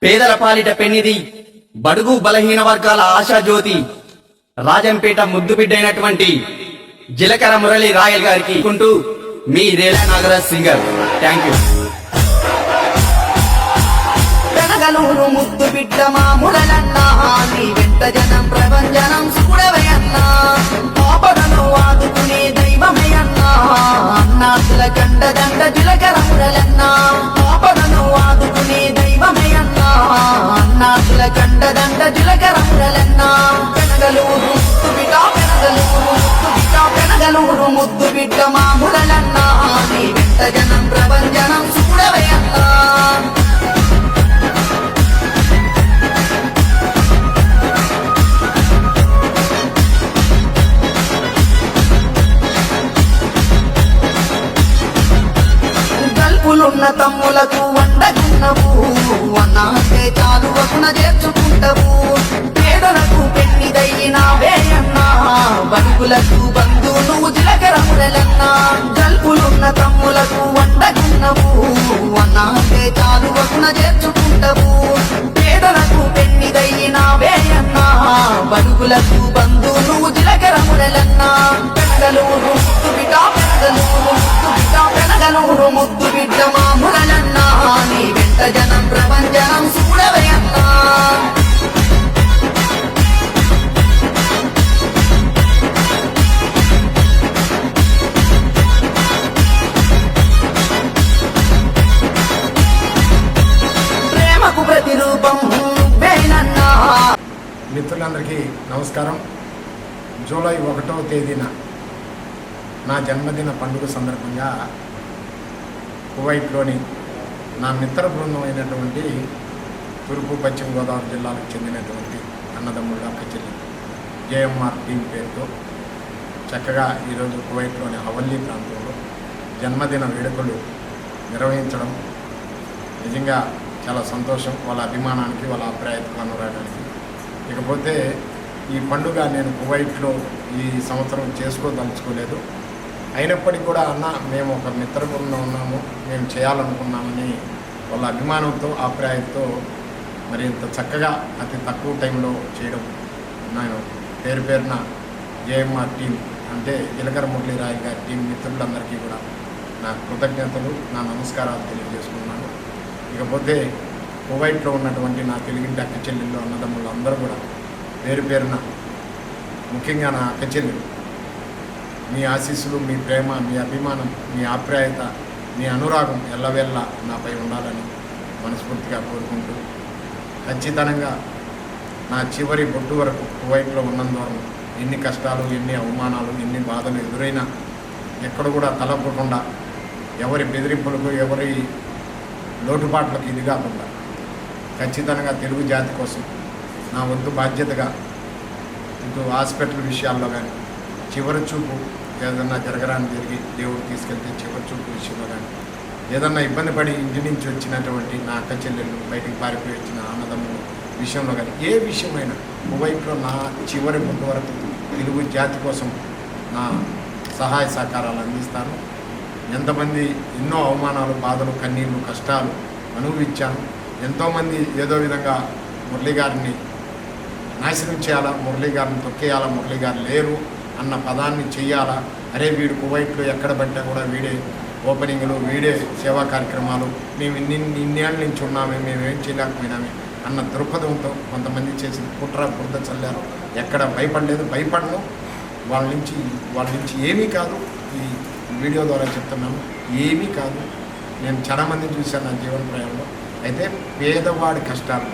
పేదల పాలిట పెన్నిది, బడుగు బలహీన వర్గాల ఆశాజ్యోతి, రాజంపేట ముద్దుబిడ్డైనటువంటి జిలకర మురళి రాయల్ గారికి కుంటూ మీ Rela Nagaraj singer. Thank you. Kanagaluru ముద్దు బిడ్డ మామూలన్నా, నీ వెంట జనం ప్రపంచనం చూడవయన్నా, ఆపదను ఆదుకునే దైవమయన్నా, అన్నాసుల కండదండ జిలకర మురళన్నా, ఆపదను ఆదుకునే దైవమయన్నా, అన్నాసుల కండదండ జిలకర మురళన్నా. కనగలూరు ముద్దు బిడ్డ, కనగలూరు ముద్దు బిడ్డ, కనగలూరు ముద్దు బిడ్డ మామూలన్నా, నీ వెంట జనం ప్రపంచనం చూడవయన్నా. ఉన్న తమ్ములకు వండగున్నవు, అన్నాకే చాలు వకున చేర్చుకుంటవు, పేదలకు పెన్నిదయ్యినావే అన్నా, బతుకులకు బంధు నువ్వు జిలకర మురళన్నా. గల్పులున్న తమ్ములకు వండగున్నవు, అన్నాకే చాలు వకున చేర్చుకుంటవు, పేదలకు పెన్నిదయ్యినావే అన్నా, బతుకులకు బంధు నువ్వు జిలకర మురళన్నా. కనగలూరు ముద్దు బిడ్డ, కనగలూరు ముద్దు బిడ్డ, కనగలూరు ముద్దు బిడ్డ మామూలన్నా, నీ వెంట జనం ప్రపంచనం చూడవయన్నా. ప్రేమకు ప్రతిరూపం నువ్వేనన్నా. మిత్రులందరికీ నమస్కారం. జూలై 1వ తేదీన నా జన్మదిన పండుగ సందర్భంగా కువైట్లోని నా మిత్ర బృందం అయినటువంటి తూర్పు పశ్చిమ గోదావరి జిల్లాలకు చెందినటువంటి అన్నదమ్ముళ్ళు అక్క చెల్లి జేఎంఆర్ టీం పేరుతో చక్కగా ఈరోజు కువైట్లోని హవల్లీ ప్రాంతంలో జన్మదిన వేడుకలు నిర్వహించడం నిజంగా చాలా సంతోషం. వాళ్ళ అభిమానానికి, వాళ్ళ ఆప్యాయతకు అనురాగానికి. ఇకపోతే ఈ పండుగ నేను కువైట్లో ఈ సంవత్సరం చేసుకోదలుచుకోలేదు. అయినప్పటికీ కూడా అన్న, మేము ఒక మిత్ర బృందం ఉన్నాము, మేము చేయాలనుకున్నామని వాళ్ళ అభిమానంతో, ఆప్యాయతతో మరి ఇంత చక్కగా అతి తక్కువ టైంలో చేయడం, నేను పేరు పేరున జేఎంఆర్ టీం అంటే జిలకర మురళి రాయల్ గారి టీం మిత్రులందరికీ కూడా నా కృతజ్ఞతలు, నా నమస్కారాలు తెలియజేసుకున్నాను. ఇకపోతే కువైట్లో ఉన్నటువంటి నా తెలుగింటి అక్క చెల్లెళ్ళు, అన్నదమ్ములు అందరూ కూడా పేరు పేరున, ముఖ్యంగా నా అక్క చెల్లెలు, మీ ఆశీస్సులు, మీ ప్రేమ, మీ అభిమానం, మీ ఆప్యాయత, మీ అనురాగం ఎల్లవేళ్ళ నాపై ఉండాలని మనస్ఫూర్తిగా కోరుకుంటూ, ఖచ్చితంగా నా చివరి బొట్టు వరకు కువైట్లో ఉన్నందువల్ల ఎన్ని కష్టాలు, ఎన్ని అవమానాలు, ఎన్ని బాధలు ఎదురైనా ఎక్కడ కూడా తలపకుండా, ఎవరి బెదిరింపులకు, ఎవరి లోటుపాట్లకు ఇది కాకుండా ఖచ్చితంగా తెలుగు జాతి కోసం నా వంతు బాధ్యతగా ఇటు హాస్పిటల్ విషయాల్లో కానీ, చివరి చూపు ఏదన్నా జరగరాని జరిగి దేవుడు తీసుకెళ్తే చివరి చూపు విషయంలో కానీ, ఏదన్నా ఇబ్బంది పడి ఇంటి నుంచి వచ్చినటువంటి నా అక్క చెల్లెళ్ళు, బయటికి పారిపోయి వచ్చిన అన్నదమ్ముల విషయంలో కానీ, ఏ విషయమైనా కువైట్లో నా చివరి ముందు వరకు తెలుగు జాతి కోసం నా సహాయ సహకారాలు అందిస్తాను. ఎంతమంది ఎన్నో అవమానాలు, బాధలు, కన్నీళ్ళు, కష్టాలు అనుభవించాను. ఎంతోమంది ఏదో విధంగా మురళి గారిని నాశనం చేయాలా, మురళి గారిని తొక్కేయాలా, మురళి గారు లేరు అన్న పదాన్ని చెయ్యాలా, అరే వీడు కువైట్లో ఎక్కడ పడ్డా కూడా వీడే ఓపెనింగ్లు, వీడే సేవా కార్యక్రమాలు, మేము ఇన్నేళ్ళ నుంచి ఉన్నామే, మేమేం చేయలేకపోయినామే అన్న దృక్పథంతో కొంతమంది చేసిన కుట్ర బురద చల్లారు. ఎక్కడ భయపడలేదు, భయపడను. వాళ్ళ నుంచి ఏమీ కాదు. ఈ వీడియో ద్వారా చెప్తున్నాను, ఏమీ కాదు. నేను చాలామందిని చూశాను నా జీవన ప్రయాణంలో. అయితే పేదవాడి కష్టాలు,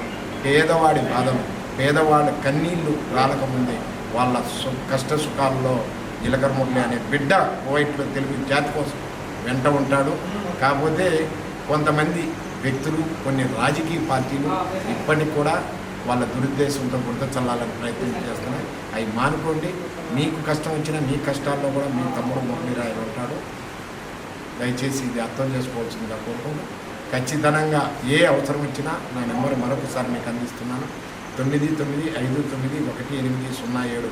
పేదవాడి బాధలు, పేదవాడి కన్నీళ్ళు రాలకముందే వాళ్ళ కష్ట సుఖాల్లో జిలకర మురళి అనే బిడ్డ కువైట్లో తెలుగు జాతి కోసం వెంట ఉంటాడు. కాకపోతే కొంతమంది వ్యక్తులు, కొన్ని రాజకీయ పార్టీలు ఇప్పటికి కూడా వాళ్ళ దురుద్దేశంతో బురద చల్లాలని ప్రయత్నం చేస్తున్నాయి. అవి మానుకోండి. మీకు కష్టం వచ్చినా మీ కష్టాల్లో కూడా మీ తమ్ముడు మురళి రాయల్ ఉంటాడు. దయచేసి ఇది అర్థం చేసుకోవాల్సిందిగా కోరుకుంటున్నాను. ఖచ్చితంగా ఏ అవసరం వచ్చినా నా నెంబర్ మరొకసారి మీకు అందిస్తున్నాను. 99591807.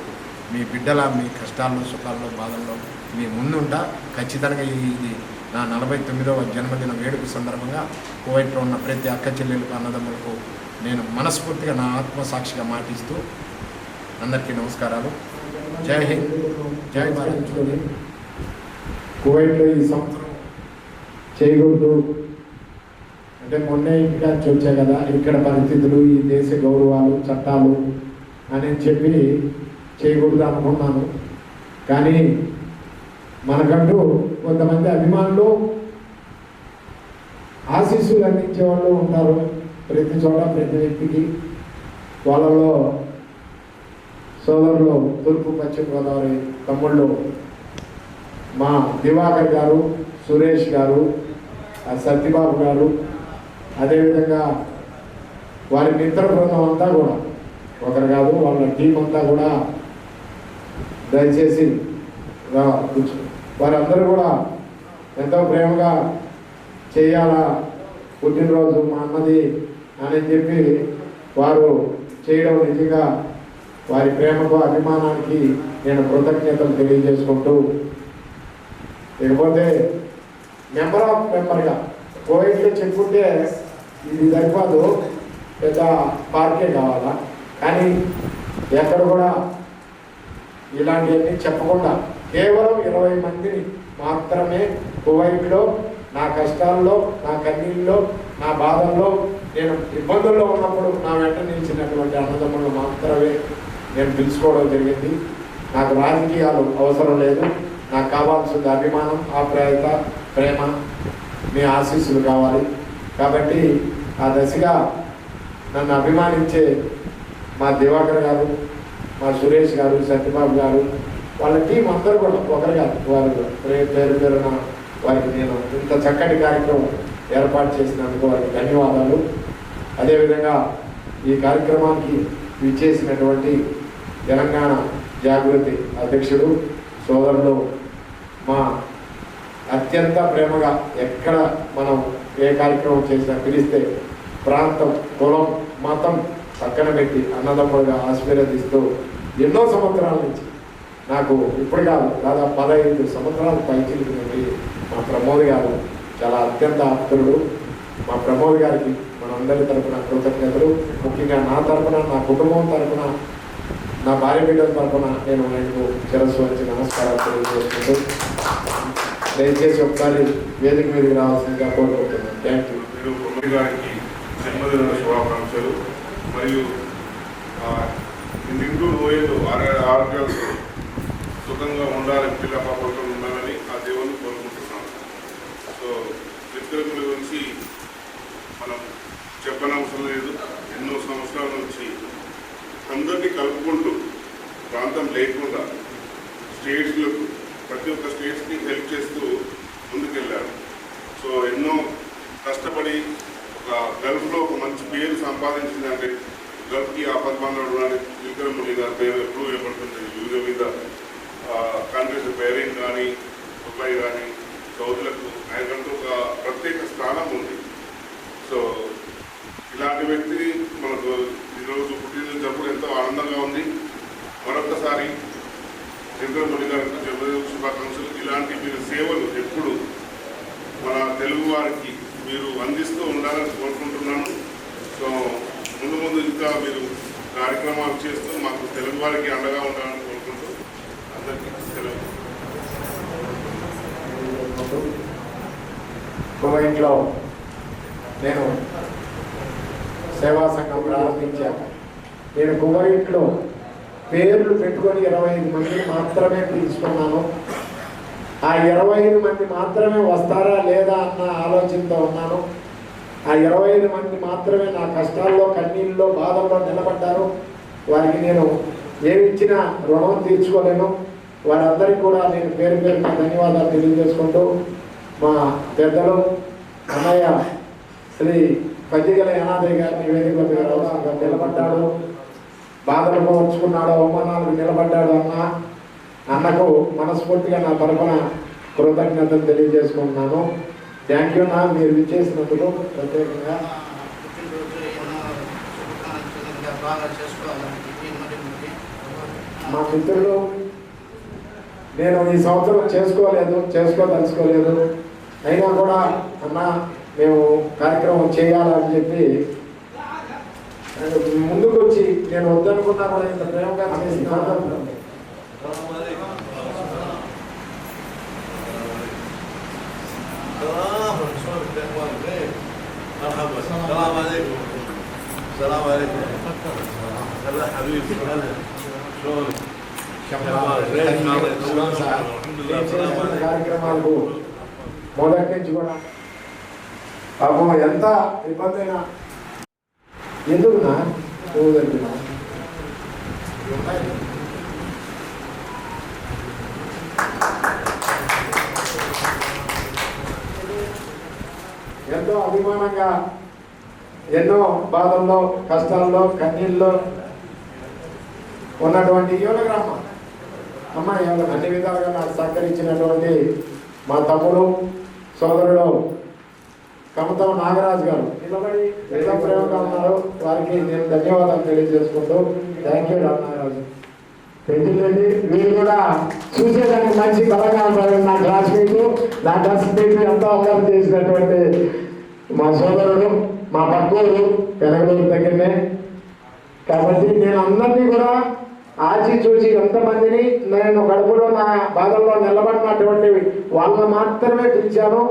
మీ బిడ్డల మీ కష్టాల్లో, సుఖాల్లో, బాధల్లో మీ ముందుంటా. ఖచ్చితంగా ఇది నా 49వ జన్మదిన వేడుక సందర్భంగా కువైట్లో ఉన్న ప్రతి అక్క చెల్లెలకు అన్నదమ్ములకు నేను మనస్ఫూర్తిగా నా ఆత్మసాక్షిగా మాటిస్తూ అందరికీ నమస్కారాలు. జై హింద్, జై భారత్. కువైట్లో ఈ సంవత్సరం చేయకూడదు అంటే మొన్నే ఇంటికి వచ్చాయి కదా, ఇక్కడ పరిస్థితులు, ఈ దేశ గౌరవాలు, చట్టాలు అని చెప్పి చేయకూడదు అనుకున్నాను. కానీ మనకంటూ కొంతమంది అభిమానులు, ఆశీస్సులు అందించే వాళ్ళు ఉంటారు ప్రతి చోట, ప్రతి వ్యక్తికి. వాళ్ళలో సోదరులు తూర్పు పశ్చిమ గోదావరి తమ్ముళ్ళు మా దివాకర్ గారు, సురేష్ గారు, సత్యబాబు గారు, అదేవిధంగా వారి మిత్ర బృందం అంతా కూడా, ఒకరు కాదు వాళ్ళ టీం అంతా కూడా దయచేసి వారందరూ కూడా ఎంతో ప్రేమగా చేయాలా పుట్టినరోజు మా అన్నది అని చెప్పి వారు చేయడం నిజంగా వారి ప్రేమకు, అభిమానానికి నేను కృతజ్ఞతలు తెలియజేసుకుంటూ, ఇకపోతే మెంబర్గా కోవిడ్లో చెప్పుకుంటే ఇది సరిపోదు, పెద్ద పార్కే కావాలా. కానీ ఎక్కడ కూడా ఇలాంటివన్నీ చెప్పకుండా కేవలం 20 మందిని మాత్రమే కువైట్లో నా కష్టాల్లో, నా కన్నీళ్ళలో, నా బాధల్లో, నేను ఇబ్బందుల్లో ఉన్నప్పుడు నా వెంట నిలిచినటువంటి అన్నదమ్ములు మాత్రమే నేను పిలుచుకోవడం జరిగింది. నాకు రాజకీయాలు అవసరం లేదు, నాకు కావాల్సిన అభిమానం, ఆప్యాయత, ప్రేమ, మీ ఆశీస్సులు కావాలి. కాబట్టి ఆ దశగా నన్ను అభిమానించే మా దివాకర్ గారు, మా సురేష్ గారు, సత్యబాబు గారు, వాళ్ళ టీం అందరూ కూడా ఒకరు కాదు, వారు పేరు పేరున వారికి నేను ఇంత చక్కటి కార్యక్రమం ఏర్పాటు చేసినందుకు వారికి ధన్యవాదాలు. అదేవిధంగా ఈ కార్యక్రమానికి విచ్చేసినటువంటి తెలంగాణ జాగృతి అధ్యక్షుడు సోదరుడు, మా అత్యంత ప్రేమగా ఎక్కడ మనం ఏ కార్యక్రమం చేసినా పిలిస్తే ప్రాంతం, కులం, మతం పక్కన పెట్టి అన్నదమ్ములుగా ఆశీర్వదిస్తూ ఎన్నో సంవత్సరాల నుంచి, నాకు ఇప్పుడు కాదు దాదాపు 15 సంవత్సరాల పైచిలుకున్నది మా ప్రమోద్ గారు చాలా అత్యంత ఆప్తుడు. మా ప్రమోద్ గారికి మనందరి తరఫున కృతజ్ఞతలు. ముఖ్యంగా నా తరఫున, నా కుటుంబం తరఫున, నా భార్య బిడ్డల తరఫున నేను ఆయనకు శిరస్సు వచ్చి నమస్కారాలు తెలియజేసుకుంటూ, దయచేసి ఒకసారి వేదిక మీదకి రావాల్సిందిగా కోరుకుంటున్నాను. Thank you. మీరు గారికి జన్మదిన శుభాకాంక్షలు. మరియు నిండు నోయలు ఆరోగ్యాలతో సుఖంగా ఉండాలి, పిల్ల పాపలతో ఉండాలని ఆ దేవుని కోరుకుంటున్నాను. సో మిత్రుల గురించి మనం చెప్పనవసరం లేదు. ఎన్నో సంవత్సరాల నుంచి అందరినీ కలుపుకుంటూ, ప్రాంతం లేకుండా స్టేట్స్లకు, ప్రతి ఒక్క స్టేట్స్కి హెల్ప్ చేస్తూ ముందుకెళ్ళారు. సో ఎన్నో కష్టపడి ఒక గల్ఫ్లో ఒక మంచి పేరు సంపాదించిందంటే గల్ఫ్కి ఆపద్బాంధవుడు అని విక్రముని గారి పేరు ఎప్పుడూ ఏర్పడుతుంది. వీడియో మీద కాంగ్రెస్ బైరింగ్ కానీ, దుబాయ్ కానీ, సౌదీలకు ఆయనకంటూ ఒక ప్రత్యేక స్థానం ఉంది. సో ఇలాంటి వ్యక్తిని మనకు ఈరోజు పుట్టినరోజు జరుపుడు ఎంతో ఆనందంగా ఉంది. మరొకసారి చంద్రమౌళి గారికి జన్మదిన శుభాకాంక్షలు. ఇలాంటి మీరు సేవలు ఎప్పుడు మన తెలుగు వారికి మీరు అందిస్తూ ఉండాలని కోరుకుంటున్నాను. సో ముందు ముందు ఇంకా మీరు కార్యక్రమాలు చేస్తూ మాకు తెలుగు వారికి అండగా ఉండాలని కోరుకుంటూ అందరికీ సెలవు. కువైట్లో నేను సేవా సంఘం ప్రారంభించాను. నేను కువైట్లో పేర్లు పెట్టుకొని 25 మందిని మాత్రమే పిలుచుకున్నాను. ఆ 25 మంది మాత్రమే వస్తారా లేదా అన్న ఆలోచనతో ఉన్నాను. ఆ 25 మంది మాత్రమే నా కష్టాల్లో, కన్నీళ్ళలో, బాధల్లో నిలబడ్డారు. వారికి నేను ఏమిచ్చినా రుణం తీర్చుకోలేను. వారందరికీ కూడా నేను పేరు పేరున ధన్యవాదాలు తెలియజేసుకుంటూ, మా పెద్దలు అన్నయ్య శ్రీ పద్దిగల యానాదయ్య గారిని వేదిక మీద నిలబడ్డాడు, బాధలకు వచ్చుకున్నాడు, అవమానాలకు నిలబడ్డాడు. అన్నకు మనస్ఫూర్తిగా నా తరఫున కృతజ్ఞతలు తెలియజేసుకుంటున్నాను. Thank you. మీరు విచ్చేసినందుకు ప్రత్యేకంగా మా మిత్రులు, నేను ఈ సంవత్సరం చేసుకోదలుచుకోలేదు. అయినా కూడా అన్న మేము కార్యక్రమం చేయాలని చెప్పి ముందుకు వచ్చి నేను వద్దనుకున్నా కూడా ఇంత ప్రేమగా చేస్తున్నాను. కార్యక్రమాలకు మొదటి నుంచి కూడా పాపం ఎంత ఇబ్బంది అయినా ఎందుకునా పోదంటున్నా ఎంతో అభిమానంగా ఎన్నో బాధల్లో కష్టాల్లో కన్నీళ్ళలో ఉన్నటువంటి యోగ గ్రామం అమ్మాయి అన్ని విధాలుగా నాకు సహకరించినటువంటి మా తమ్ముడు సోదరుడు కమతం నాగరాజు గారు నిలబడి ఎంత ప్రేమగా ఉన్నారు వారికి నేను ధన్యవాదాలు తెలియజేసుకుంటూ థ్యాంక్ యూ నాగరాజు. పెంచులేండి మీరు కూడా చూసేదానికి మంచి బలంగా ఉంటారు. నా క్లాస్మేట్ నా క్లాస్మేట్ ఎంతో అవగాహన చేసినటువంటి మా సోదరుడు మా పక్కూరు పెనగలూరు దగ్గరనే. కాబట్టి నేను అందరినీ కూడా ఆచి చూసి ఎంతమందిని నేను గడుపులో నా బాధల్లో నిలబడినటువంటి వాళ్ళని మాత్రమే పిలిచాను.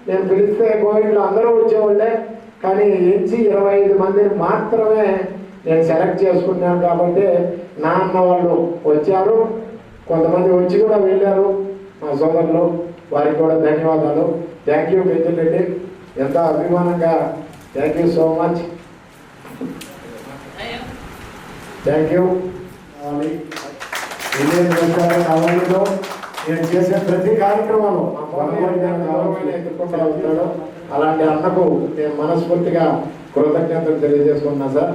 నేను పిలిస్తే కోవిడ్లో అందరూ వచ్చేవాళ్ళే, కానీ ఎంచి 25 మందిని మాత్రమే నేను సెలెక్ట్ చేసుకున్నాను. కాబట్టి నా అన్న వాళ్ళు వచ్చారు, కొంతమంది వచ్చి కూడా వెళ్ళారు మా సోదరులు, వారికి కూడా ధన్యవాదాలు. థ్యాంక్ యూ పెంచుల్ రెడ్డి, ఎంతో అభిమానంగా thank you so much. Thank you. అవన్నీలో నేను చేసే ప్రతి కార్యక్రమాలు గౌరవమైన ఎదుర్కొంటూ ఉంటాడు. అలాంటి అన్నకు నేను మనస్ఫూర్తిగా కృతజ్ఞతలు తెలియజేసుకున్నా సార్.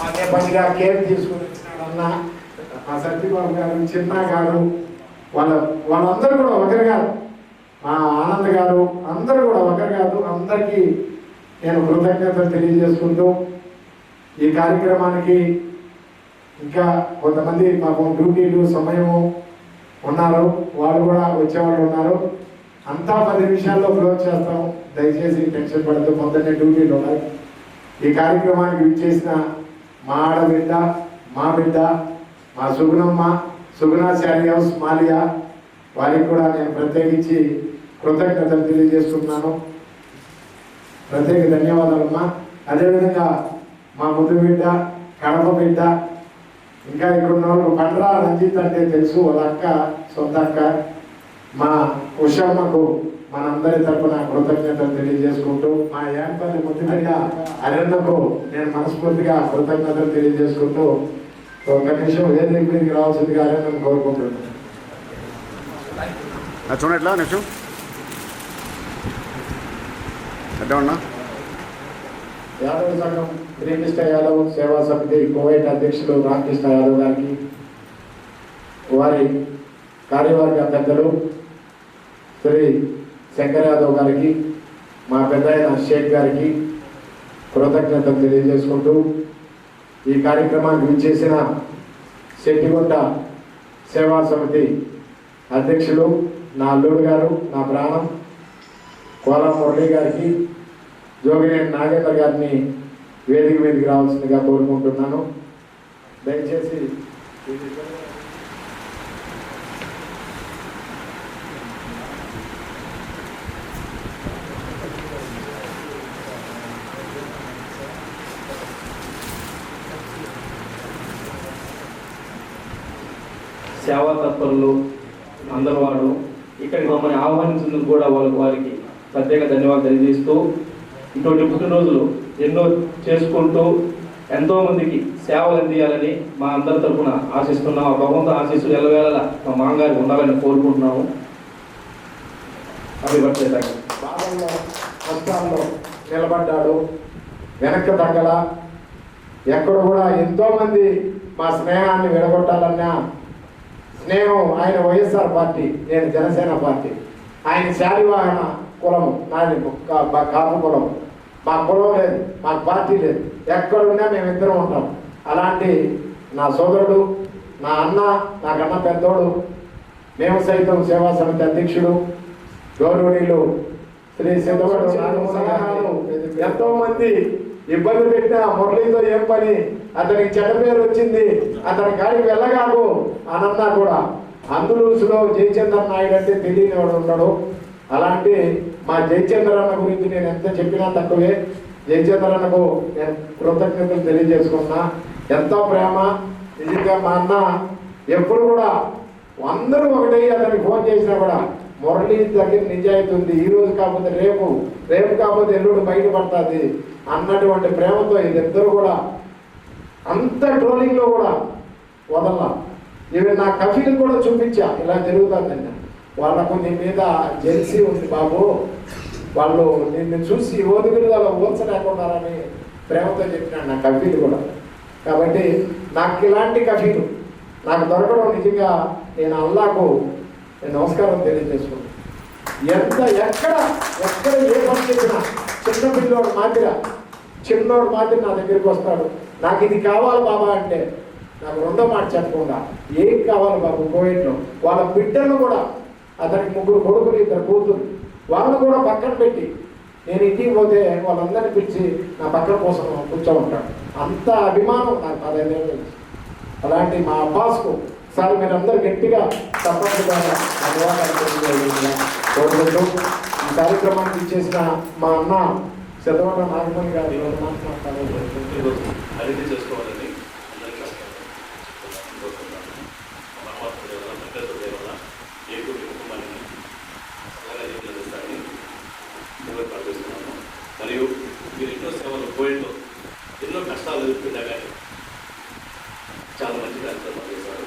అదే పనిగా కేర్ తీసుకుని అన్న మా సత్యబాబు గారు, చిన్న గారు, వాళ్ళందరూ కూడా ఒకరు కాదు, మా ఆనంద్ గారు అందరూ కూడా ఒకరు కాదు. అందరికీ నేను కృతజ్ఞతలు తెలియజేసుకుంటూ ఈ కార్యక్రమానికి ఇంకా కొంతమంది పాపం డ్యూటీలు సమయము ఉన్నారు, వాళ్ళు కూడా వచ్చేవాళ్ళు ఉన్నారు. అంతా 10 నిమిషాల్లో క్లోజ్ చేస్తాం, దయచేసి టెన్షన్ పడుతూ పొద్దున్నే డ్యూటీలు ఉన్నాయి. ఈ కార్యక్రమానికి విచ్చేసిన మా ఆడబిడ్డ, మా బిడ్డ, మా సుగుణమ్మ, సుగుణ శారీ హౌస్ మాలియా, వారికి కూడా నేను ప్రత్యేకించి కృతజ్ఞతలు తెలియజేస్తున్నాను. ప్రత్యేక ధన్యవాదాలమ్మా. అదేవిధంగా మా ముద్దు బిడ్డ, కడప బిడ్డ, ఇంకా ఇక్కడ ఉన్న వాళ్ళు పండ్రా రంజిత్ అంటే తెలుసు, వాళ్ళ అక్క, సొంత అక్క, మా ఉషమ్మకు మనందరి తరఫున కృతజ్ఞతలు తెలియజేసుకుంటూ, మా యాంపల్లి ముద్దుబిడ్డ అరణ్యకు నేను మనస్ఫూర్తిగా కృతజ్ఞతలు తెలియజేసుకుంటూ ఒక నిమిషం వేదిక మీదకి రావాల్సిందిగా అరణ్యం కోరుకుంటున్నాను. చూడట్లా నెక్స్ట్ అడ్డా ఉన్నా యాదవ్ సంఘం శ్రీకృష్ణ యాదవ్ సేవా సమితి కోవైట్ అధ్యక్షులు రామకృష్ణ యాదవ్ గారికి, వారి కార్యవర్గ పెద్దలు శ్రీ శంకర్ యాదవ్ గారికి, మా పెద్దయిన షేక్ గారికి కృతజ్ఞతలు తెలియజేసుకుంటూ, ఈ కార్యక్రమానికి విచ్చేసిన శెట్టిగుంట సేవా సమితి అధ్యక్షులు నా అల్లుడు గారు, నా ప్రాణం కోలా మురళి గారికి, జోగినేని నాగేంద్ర గారిని వేదిక మీదకి రావాల్సిందిగా కోరుకుంటున్నాను. దయచేసి సేవా తత్పరులు అందరూ వాళ్ళు ఇక్కడికి మమ్మల్ని ఆహ్వానించినందుకు కూడా వారికి ప్రత్యేక ధన్యవాదాలు తెలియజేస్తూ, ఇటువంటి పుట్టినరోజులు ఎన్నో చేసుకుంటూ ఎంతోమందికి సేవలు అందియాలని మా అందరి తరఫున ఆశిస్తున్నాము. భగవంతు ఆశీస్సులు ఎల్లవేళలా మా మామగారికి ఉండాలని కోరుకుంటున్నాము. అభివర్తేత బాధల్లో కష్టాల్లో నిలబడ్డాడు, వెనక్కి తగ్గల. ఎక్కడ కూడా ఎంతోమంది మా స్నేహాన్ని విడగొట్టాలన్నా స్నేహం. ఆయన వైఎస్ఆర్ పార్టీ, నేను జనసేన పార్టీ. ఆయన శాలివాహన కులము, నాది కాపు కులం. మా కులం లేదు, మాకు పార్టీ లేదు. ఎక్కడున్నా మేమిద్దరం ఉంటాం. అలాంటి నా సోదరుడు, నా అన్న, నాకన్నా పెద్దోడు, మేము సైతం సేవా సమితి అధ్యక్షుడు గౌరవనీయులు శ్రీ సిద్ధవడు నాగమోహన్ ఎంతో మంది ఇబ్బంది పెట్టిన మురళితో ఏం పని, అతనికి చెడ్డ పేరు వచ్చింది, అతని కాడికి వెళ్ళగాకు అనంతా కూడా అందులూసులో జయచంద్ర నాయుడు అంటే తెలియని వాడు ఉన్నాడు. అలాంటి మా జయచంద్ర అన్న గురించి నేను ఎంత చెప్పినా తక్కువే. జయచంద్ర అన్నకు నేను కృతజ్ఞతలు తెలియజేసుకున్నా. ఎంతో ప్రేమ. నిజంగా మా అన్న ఎప్పుడు కూడా అందరూ ఒకటే అతనికి ఫోన్ చేసినా కూడా మురళి దగ్గర నిజాయితీ ఉంది, ఈ రోజు కాకపోతే రేపు, రేపు కాకపోతే ఎల్లుడు బయటపడుతుంది అన్నటువంటి ప్రేమతో ఇద్దరు కూడా అంత ట్రోలింగ్లో కూడా వదల్లా. ఇవి నా కఫీలు కూడా చూపించా, ఇలా జరుగుతుందండి. వాళ్ళకు నీ మీద జెల్సీ ఉంది బాబు, వాళ్ళు నిన్ను చూసి ఓదుగులు అలా ఊల్చలేకున్నారని ప్రేమతో చెప్పినాడు నా కఫీలు కూడా. కాబట్టి నాకు ఇలాంటి కఫీలు నాకు దొరకడం నిజంగా నేను అల్లాకు నేను నమస్కారం తెలియజేసుకున్నాను. ఎక్కడ ఏ పని చెప్పినా చిన్న పిల్లోడు మాదిరి నా దగ్గరికి వస్తాడు. నాకు ఇది కావాలి బాబా అంటే నాకు రెండో మాట చెప్పకుండా ఏం కావాలి బాబు. కోవిడ్లో వాళ్ళ బిడ్డలు కూడా, అతనికి 3 కొడుకులు 2 కూతురు, వాళ్ళను కూడా పక్కన పెట్టి నేను ఇంటికి పోతే వాళ్ళందరినీ పిలిచి నా పక్కన కోసం కూర్చో ఉంటాడు. అంత అభిమానం నాకు 15 ఏళ్ళ నుంచి. అలాంటి మా అబ్బాస్కు సార్ మీరందరూ గట్టిగా తప్పకుండా కోరుకుంటూ ఈ కార్యక్రమానికి ఇచ్చేసిన మా అన్న శతవట నాగమణి గారు అడిగి చేసుకోవాలని ప్రార్థిస్తున్నాను. మరియు మీరు ఎన్నో సేవలు కోవిడ్లో ఎన్నో కష్టాలు ఎదుర్కొన్నా కానీ చాలా మంచి కార్యక్రమాలు చేశారు.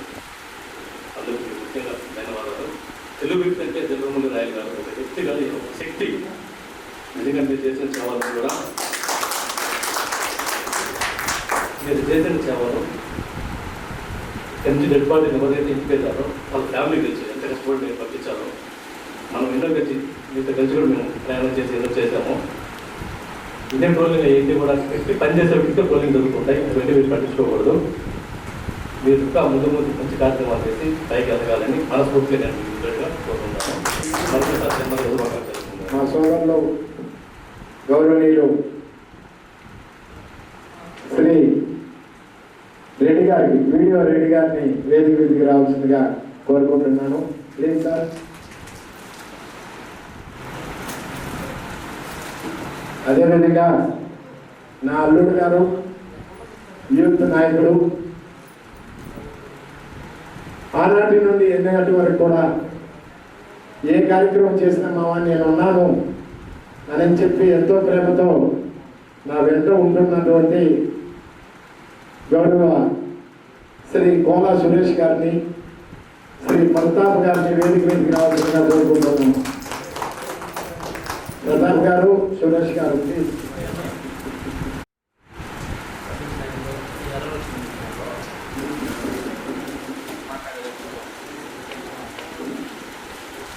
అందరికీ ముఖ్యంగా ధన్యవాదాలు. తెలుగు వ్యక్తి అంటే జగన్మోహన్ రాయల్ గారు ఒక వ్యక్తి కాదు, ఒక శక్తి. నిజంగా మీరు చేసిన సేవలు కూడా మీరు చేసిన సేవలు ఎంత డెడ్ బాడీని ఎవరైతే ఇంటికెళ్ళారో వాళ్ళ ఫ్యామిలీ కలిసి ఎంత కష్టపడి మేము పంపించారో, మనం ఎన్నో కలిసి మీతో కలిసి కూడా మేము ప్రయాణం చేసి ఎన్నో చేసాము. ఇదే ట్రోలింగ్ ఏంటి కూడా పనిచేసే వ్యక్తితో ట్రోలింగ్ జరుగుతుంటాయి, ఇవన్నీ మీరు పట్టించుకోకూడదు. మీరు ఇంకా ముందు మంచి కార్యక్రమాలు చేసి పైకి ఎదగాలని మనస్ఫూర్తిగా నేను మీకు కోరుకుంటాను. మా సోదరులు గౌరవనీయులు శ్రీ రెడ్డి గారికి, వీడియో రెడ్డి గారిని వేదిక మీదకి రావాల్సిందిగా కోరుకుంటున్నాను. Please sir. అదేవిధంగా నా అల్లుడు గారు, యూత్ నాయకుడు, ఆనాటి నుండి ఎన్నటి వరకు కూడా ఏ కార్యక్రమం చేసినా మావా నేను ఉన్నాను అని చెప్పి ఎంతో ప్రేమతో నా వెంట ఉంటున్నటువంటి గౌరవ శ్రీ కోలా సురేష్ గారిని, శ్రీ ప్రతాప్ గారిని వేదిక మీదకి రావాల్సిందిగా కోరుకుంటున్నాను. ప్రతాప్ గారు, సురేష్ గారు ప్లీజ్.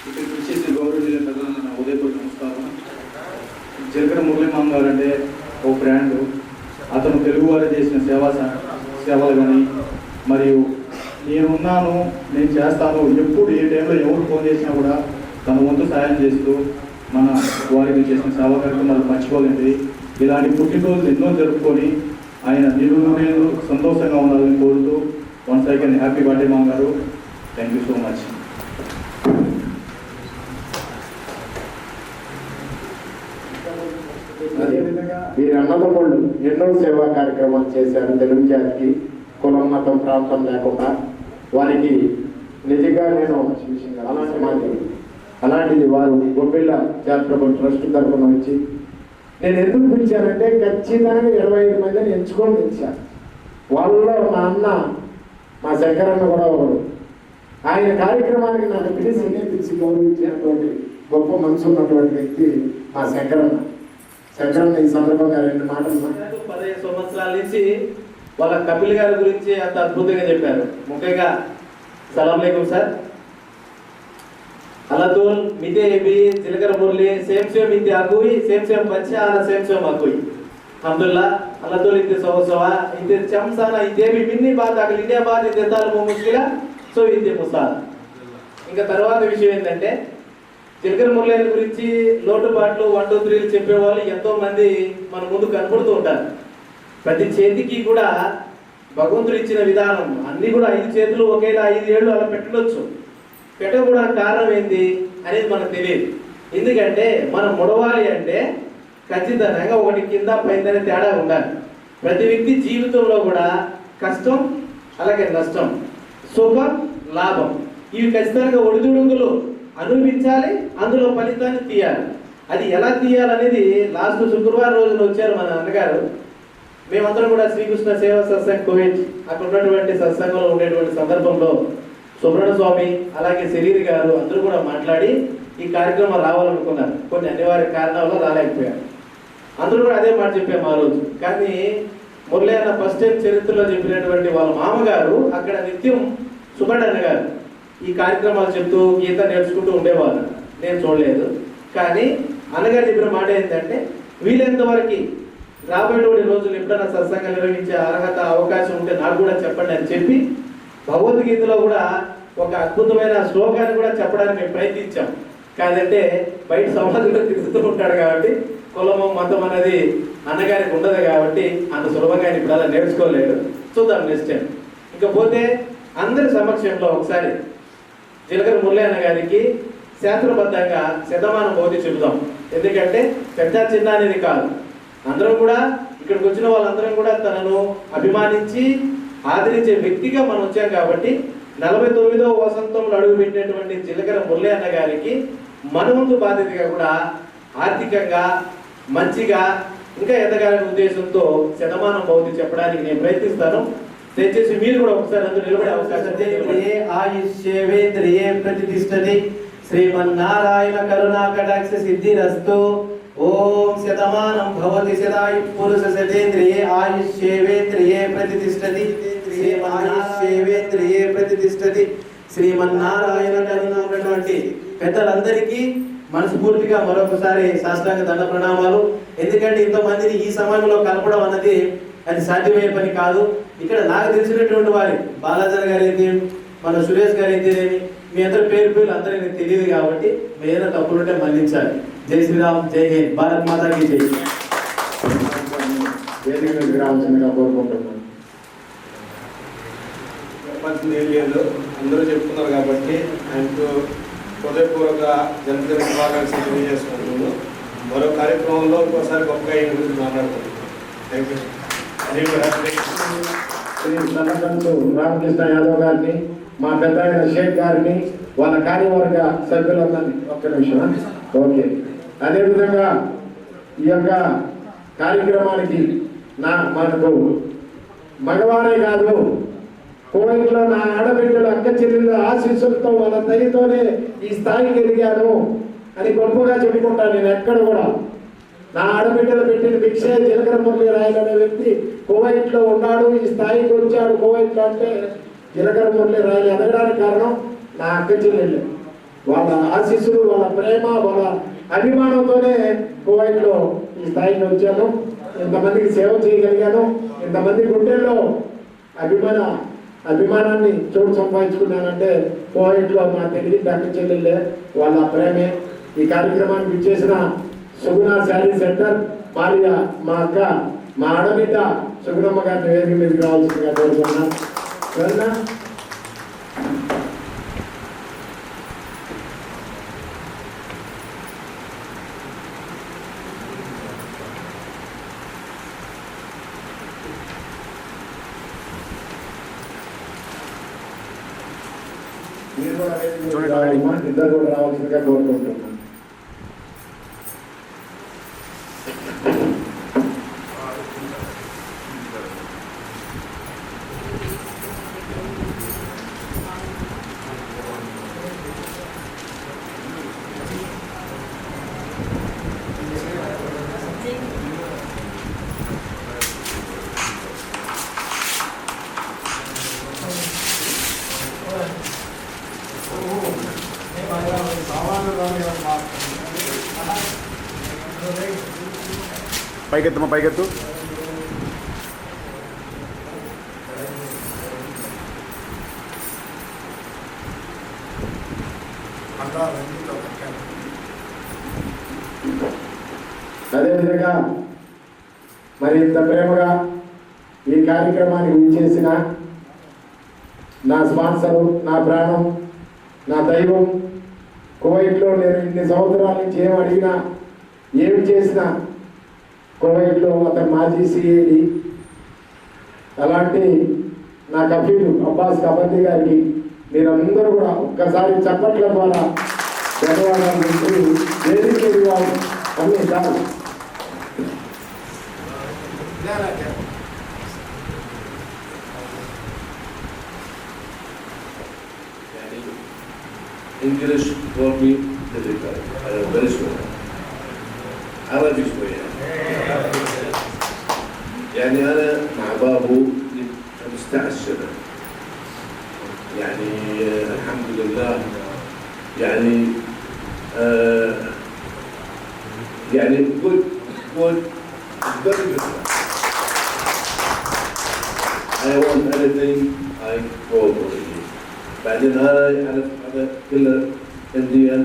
ఇక్కడికి వచ్చేసి గౌరవనీయుల ప్రధాన ఉదయపూర్ నమస్కారం. జగన్ మురళీ మామ గారు అంటే ఓ బ్రాండ్. అతను తెలుగువారు చేసిన సేవలు కానీ, మరియు నేనున్నాను, నేను చేస్తాను, ఎప్పుడు ఏ టైంలో ఎవరు ఫోన్ చేసినా కూడా తన వంతు సాయం చేస్తూ మన వారికి చేసిన సేవా కార్యక్రమాలు మర్చిపోలేండి. ఇలాంటి పుట్టినరోజులు ఎన్నో జరుపుకొని ఆయన నిలువునేలు సంతోషంగా ఉండాలని కోరుతూ వన్స్ అగైన్ హ్యాపీ బర్త్డే మామ గారు. Thank you so much. అదేవిధంగా వీరి అన్నదమ్ముళ్ళు ఎన్నో సేవా కార్యక్రమాలు చేశారు తెలుగు జాతికి, కులం మతం ప్రాంతం లేకుండా. వారికి నిజంగా నేను అలాంటిది వారు గొబ్బిళ్ళ చారిటబుల్ ట్రస్ట్ తరఫున వచ్చి నేను ఎందుకు పిలిచానంటే ఖచ్చితంగా 25 మందిని ఎంచుకొని పిలిచాను. వాళ్ళలో మా అన్న, మా శంకరన్న కూడా ఒకడు. ఆయన కార్యక్రమానికి నన్ను పిలిచి గౌరవించినటువంటి గొప్ప మనసు ఉన్నటువంటి వ్యక్తి మా శంకరన్న. శంకరన్న ఈ సందర్భంగా 2 మాటలు. 15 సంవత్సరాల నుంచి వాళ్ళ కపిల్ గారి గురించి అంత అద్భుతంగా చెప్పారు. ముఖ్యంగా సలాంలేకుం సార్. అలతోల్ మితే भी जिलकर मुरली सेम इते आकुई सेम बच्चा आला सेम आकुई अल्हम्दुलिल्लाह अल्लाह इते सवा इते चमसाना इते भी मिन्नी बात अगल इंडिया बात इते ताल मो मुश्किला सो इते मुसाल ఇంకా తర్వాత విషయం ఏంటంటే జీలకర్ర మురళి గురించి లోటుపాట్లు 1, 2, 3 చెప్పేవాళ్ళు ఎంతో మంది మన ముందు కనపడుతూ ఉంటారు. ప్రతి చేతికి కూడా భగవంతుడు ఇచ్చిన విధానం అన్ని కూడా 5 చేతులు ఒకేలా 5 ఏళ్ళు అలా పెట్టవచ్చు. పెట్టకూడడానికి కారణం ఏంటి అనేది మనకు తెలియదు. ఎందుకంటే మనం ముడవాలి అంటే ఖచ్చితంగా ఒకటి కింద పైన తేడా ఉండాలి. ప్రతి వ్యక్తి జీవితంలో కూడా కష్టం అలాగే నష్టం, సుఖం లాభం ఇవి ఖచ్చితంగా ఒడిదుడుకులు అనుభవించాలి, అందులో ఫలితాన్ని తీయాలి. అది ఎలా తీయాలనేది లాస్ట్ శుక్రవారం రోజున వచ్చారు మన అన్నగారు. మేమందరం కూడా శ్రీకృష్ణ సేవా సత్సంగ్ కోవిడ్ అక్కడ ఉన్నటువంటి సత్సంగంలో ఉండేటువంటి సందర్భంలో సుబ్రహ్మణ్య స్వామి అలాగే శరీరి గారు అందరూ కూడా మాట్లాడి ఈ కార్యక్రమం రావాలనుకున్నారు. కొన్ని అనివార్య కారణాల వల్ల రాలేకపోయారు. అందరూ కూడా అదే మాట చెప్పాము ఆ రోజు. కానీ మురళి అన్న ఫస్ట్ టైం చరిత్రలో చెప్పినటువంటి వాళ్ళ మామగారు అక్కడ నిత్యం సుబ్బన్న గారు ఈ కార్యక్రమాలు చెప్తూ గీత నేర్చుకుంటూ ఉండేవాళ్ళు. నేను చూడలేదు. కానీ అన్నగారు చెప్పిన మాట ఏంటంటే వీలైనంతవరకు రాబోయేటువంటి రోజులు ఎప్పుడైనా సత్సంగం నిర్వహించే అర్హత అవకాశం ఉంటే నాకు కూడా చెప్పండి అని చెప్పి భగవద్గీతలో కూడా ఒక అద్భుతమైన శ్లోకాన్ని కూడా చెప్పడానికి మేము ప్రయత్నించాం. కాదంటే బయట సమాజంలో తిరుగుతూ ఉంటాడు కాబట్టి కులము మతం అనేది అన్నగారికి ఉండదు కాబట్టి అంత సులభంగా ఆయన ఇప్పుడు అలా నేర్చుకోలేడు. చూద్దాం నెక్స్ట్ టైం. ఇకపోతే అందరి సమక్షంలో ఒకసారి జీలకర్ర మురళి అన్న గారికి శాస్త్రబద్ధంగా శతమానం భౌతి చెబుదాం. ఎందుకంటే పెద్ద చిన్న అనేది కాదు, అందరం కూడా ఇక్కడికి వచ్చిన వాళ్ళందరం కూడా తనను అభిమానించి ఆదరించే వ్యక్తిగా మనం వచ్చాం కాబట్టి 49వ వసంతంలో అడుగుపెట్టినటువంటి జీలకర్ర మురళి అన్న గారికి మన ముందు బాధ్యతగా కూడా ఆర్థికంగా మంచిగా ఇంకా ఎదగాలనే ఉద్దేశంతో శతమానం భౌతి చెప్పడానికి నేను ప్రయత్నిస్తాను. దయచేసి మీరు కూడా ఒకసారి అందరూ నిలబడే అవకాశం ఆయుష్యేవేంద్రియే ప్రతిష్టతి శ్రీమన్నారాయణ కరుణా కటాక్ష సిద్ధిరస్తు. ఓం శతమానం భవతి శతాయు పురుష శతేంద్రియే ఆయుష్యేవేంద్రియే ప్రతిష్టతి శ్రీమన్నారాయణేంద్రియే ప్రతిష్టతి. శ్రీమన్నారాయణ కరుణాటువంటి పెద్దలందరికీ మనస్ఫూర్తిగా మరొకసారి సాష్టాంగ దండ ప్రణామాలు. ఎందుకంటే ఇంతమందిని ఈ సమయంలో కలపడం అన్నది అది సాధ్యమయ్యే పని కాదు. ఇక్కడ నాకు తెలిసినటువంటి వారి బాలాజీ గారు అయితే మన సురేష్ గారు అయితేనేమి మీ అందరి పేరు అందరూ నాకు తెలియదు కాబట్టి ఏదైనా తప్పులుంటే మన్నించాలి. జై శ్రీరామ్, జై హింద్, భారత్ మాతాకి జై. రావాల్సిందిగా కోరుకుంటున్నాను. లేదు అందరూ చెప్తున్నారు కాబట్టి ఆయనకు హృదయపూర్వక జన్మదిన శుభాకాంక్షలు తెలియజేసుకుంటున్నాను. మరో కార్యక్రమంలో ఇంకోసారి గొప్పగా ఈయన గురించి మాట్లాడుతున్నాను. Thank you. శ్రీ సన్నకంటు రామకృష్ణ యాదవ్ గారిని, మా పెద్ద ఆయన షేక్ గారిని, వాళ్ళ కార్యవర్గ సభ్యులందరినీ ఒక్క నిమిషం. ఓకే. అదేవిధంగా ఈ యొక్క కార్యక్రమానికి మనకు మగవారే కాదు, కోవిడ్లో నా ఆడబిడ్డలు అక్క చెల్లెళ్ళ ఆశీస్సులతో వాళ్ళ దయతోనే ఈ స్థాయికి ఎదిగాను అని గొప్పగా చెప్పుకుంటాను. నేను ఎక్కడ కూడా నా ఆడబిడ్డలు పెట్టిన భిక్షే జీలకర్ర మురళి రాయలు అనే వ్యక్తి కువైట్లో ఉన్నాడు, ఈ స్థాయికి వచ్చాడు కువైట్లో అంటే జీలకర్ర మురళి రాయలు ఎదగడానికి కారణం నా అక్క చెల్లెళ్ళు. వాళ్ళ ఆశీస్సులు, వాళ్ళ ప్రేమ, వాళ్ళ అభిమానంతోనే కువైట్లో ఈ స్థాయికి వచ్చాను. ఇంతమందికి సేవ చేయగలిగాను. ఇంతమంది గుండెల్లో అభిమానాన్ని చోటు సంపాదించుకున్నానంటే కువైట్లో మా తెలుగు అక్క చెల్లెళ్ళే, వాళ్ళ ప్రేమే. ఈ కార్యక్రమానికి ఇచ్చేసిన సుగుణ శారీ సెంటర్ మాలియ మా అక్క, మా ఆడబిడ్డ సుగుణమ్మ గారిని వేదిక మీదకి రావాల్సిందిగా కోరుకున్నాను. సరేనా? మీరు కూడా ఇద్దరు కూడా రావాల్సిందిగా కోరుకుంటున్నాను. పైకెత్తమ్మా, పైకెత్తు. పదాలన్నితో కట్టాను. అదేవిధంగా మరి ఇంత ప్రేమగా ఈ కార్యక్రమానికి విచ్చేసిన నా స్పాన్సరు, నా ప్రాణం, నా దైవం, కువైట్లో నేను ఇన్ని సంవత్సరాల నుంచి ఏం అడిగినా ఏమి చేసినా కువైట్లో అతను మాజీ సిఐడి అలాంటి నా కఫీలు అబ్బాస్ కబడ్డీ గారికి మీరందరూ కూడా ఒక్కసారి చప్పట్ల ద్వారా ధన్యవాదాలు వేదికగా అన్ని sir English for me difficult. I am very sorry. عربي شوية. يعني أنا مع بابو 15 سنة. يعني الحمد لله يعني يعني good very good. I want anything I go for it. بعدين أنا كله إنديان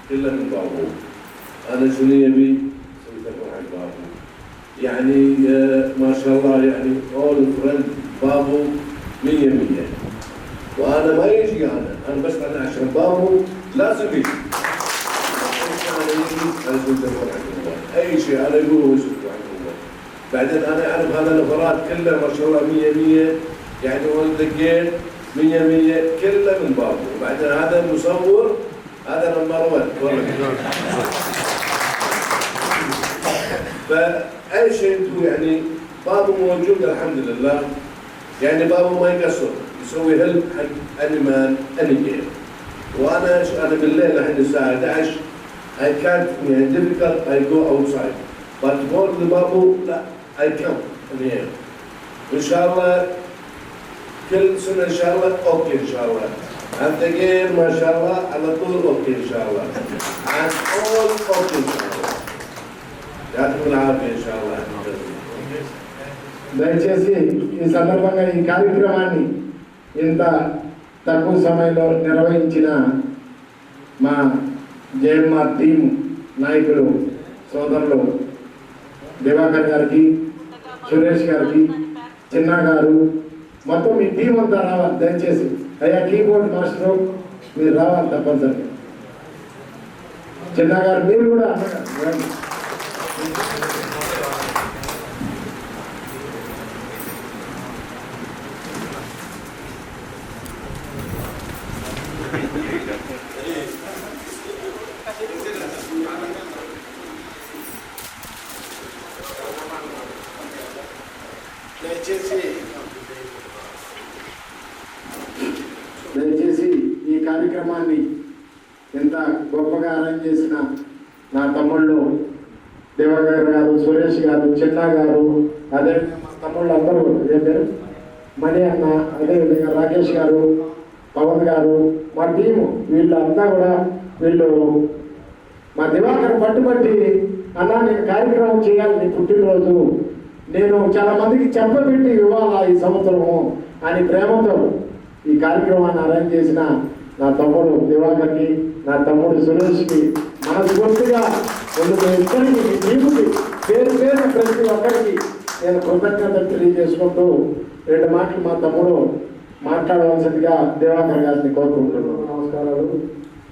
كله من بابو. أنا شنو يبي سويت أروح عند بابو. يعني ما شاء الله يعني all friend بابو 100. وأنا ما يجي أنا بس أنا عشان بابو لازم يجي. أنا سويت أروح عند بابو. أي شيء أنا يقول سويت عند بابو. بعدين أنا أعرف هذا النفرات كله ما شاء الله 100 يعني وأنا دقيت 100 كله من بابو. وبعدين هذا المصور هذا نمبر 1 فأي شيء انتم يعني بابو موجود الحمد لله. يعني بابو ما يقصر يسوي هيلب حق اني مان اني جيم. وانا بالليل الحين الساعه 11 I can't يعني difficult I go outside but more لبابو لا I come in here. ان شاء الله كل سنة إن شاء الله أوكي إن شاء الله. أنت غير ما شاء الله على طول أوكي إن شاء الله. And all أوكي إن شاء الله. يعطيكم العافية إن شاء الله. దయచేసి ఈ సందర్భంగా ఈ కార్యక్రమాన్ని ఇంత తక్కువ సమయంలో నిర్వహించిన మా జేఎంఆర్ టీం నాయకులు సోదరులు దివాకర్ గారికి, సురేష్ గారికి, చిన్న గారు మొత్తం మీ టీం అంతా రావాలి. దయచేసి అయ్యా కీబోర్డ్ మాస్టరు మీరు రావాలి తప్పనిసరిగా. చిన్న గారు మీరు కూడా అన్నగారు దయచేసి ఈ కార్యక్రమాన్ని ఎంత గొప్పగా అరేంజ్ చేసిన నా తమ్ముళ్ళు దేవగారు గారు, సురేష్ గారు, చిన్న గారు, అదే మా తమ్ముళ్ళు అందరూ ఏం పేరు మణి అన్న, అదేవిధంగా రాకేష్ గారు, పవన్ గారు, మా టీము వీళ్ళంతా కూడా వీళ్ళు మా దివాకర్ పట్టుబట్టి అన్న నేను కార్యక్రమం చేయాలి, నీ పుట్టినరోజు నేను చాలా మందికి చెప్పబెట్టి ఇవ్వాలా ఈ సంవత్సరము అని ప్రేమతో ఈ కార్యక్రమాన్ని అరేంజ్ చేసిన నా తమ్ముడు దివాకర్కి, నా తమ్ముడు సురేష్కి మనస్ఫూర్తిగా ఇద్దరికి టీముకి పేరు ప్రతి ఒక్కరికి నేను కృతజ్ఞతలు తెలియజేసుకుంటూ 2 మాటలు మా తమ్ముడు మాట్లాడవలసిందిగా దివాకర్ గారిని కోరుకుంటున్నాను. నమస్కారాలు.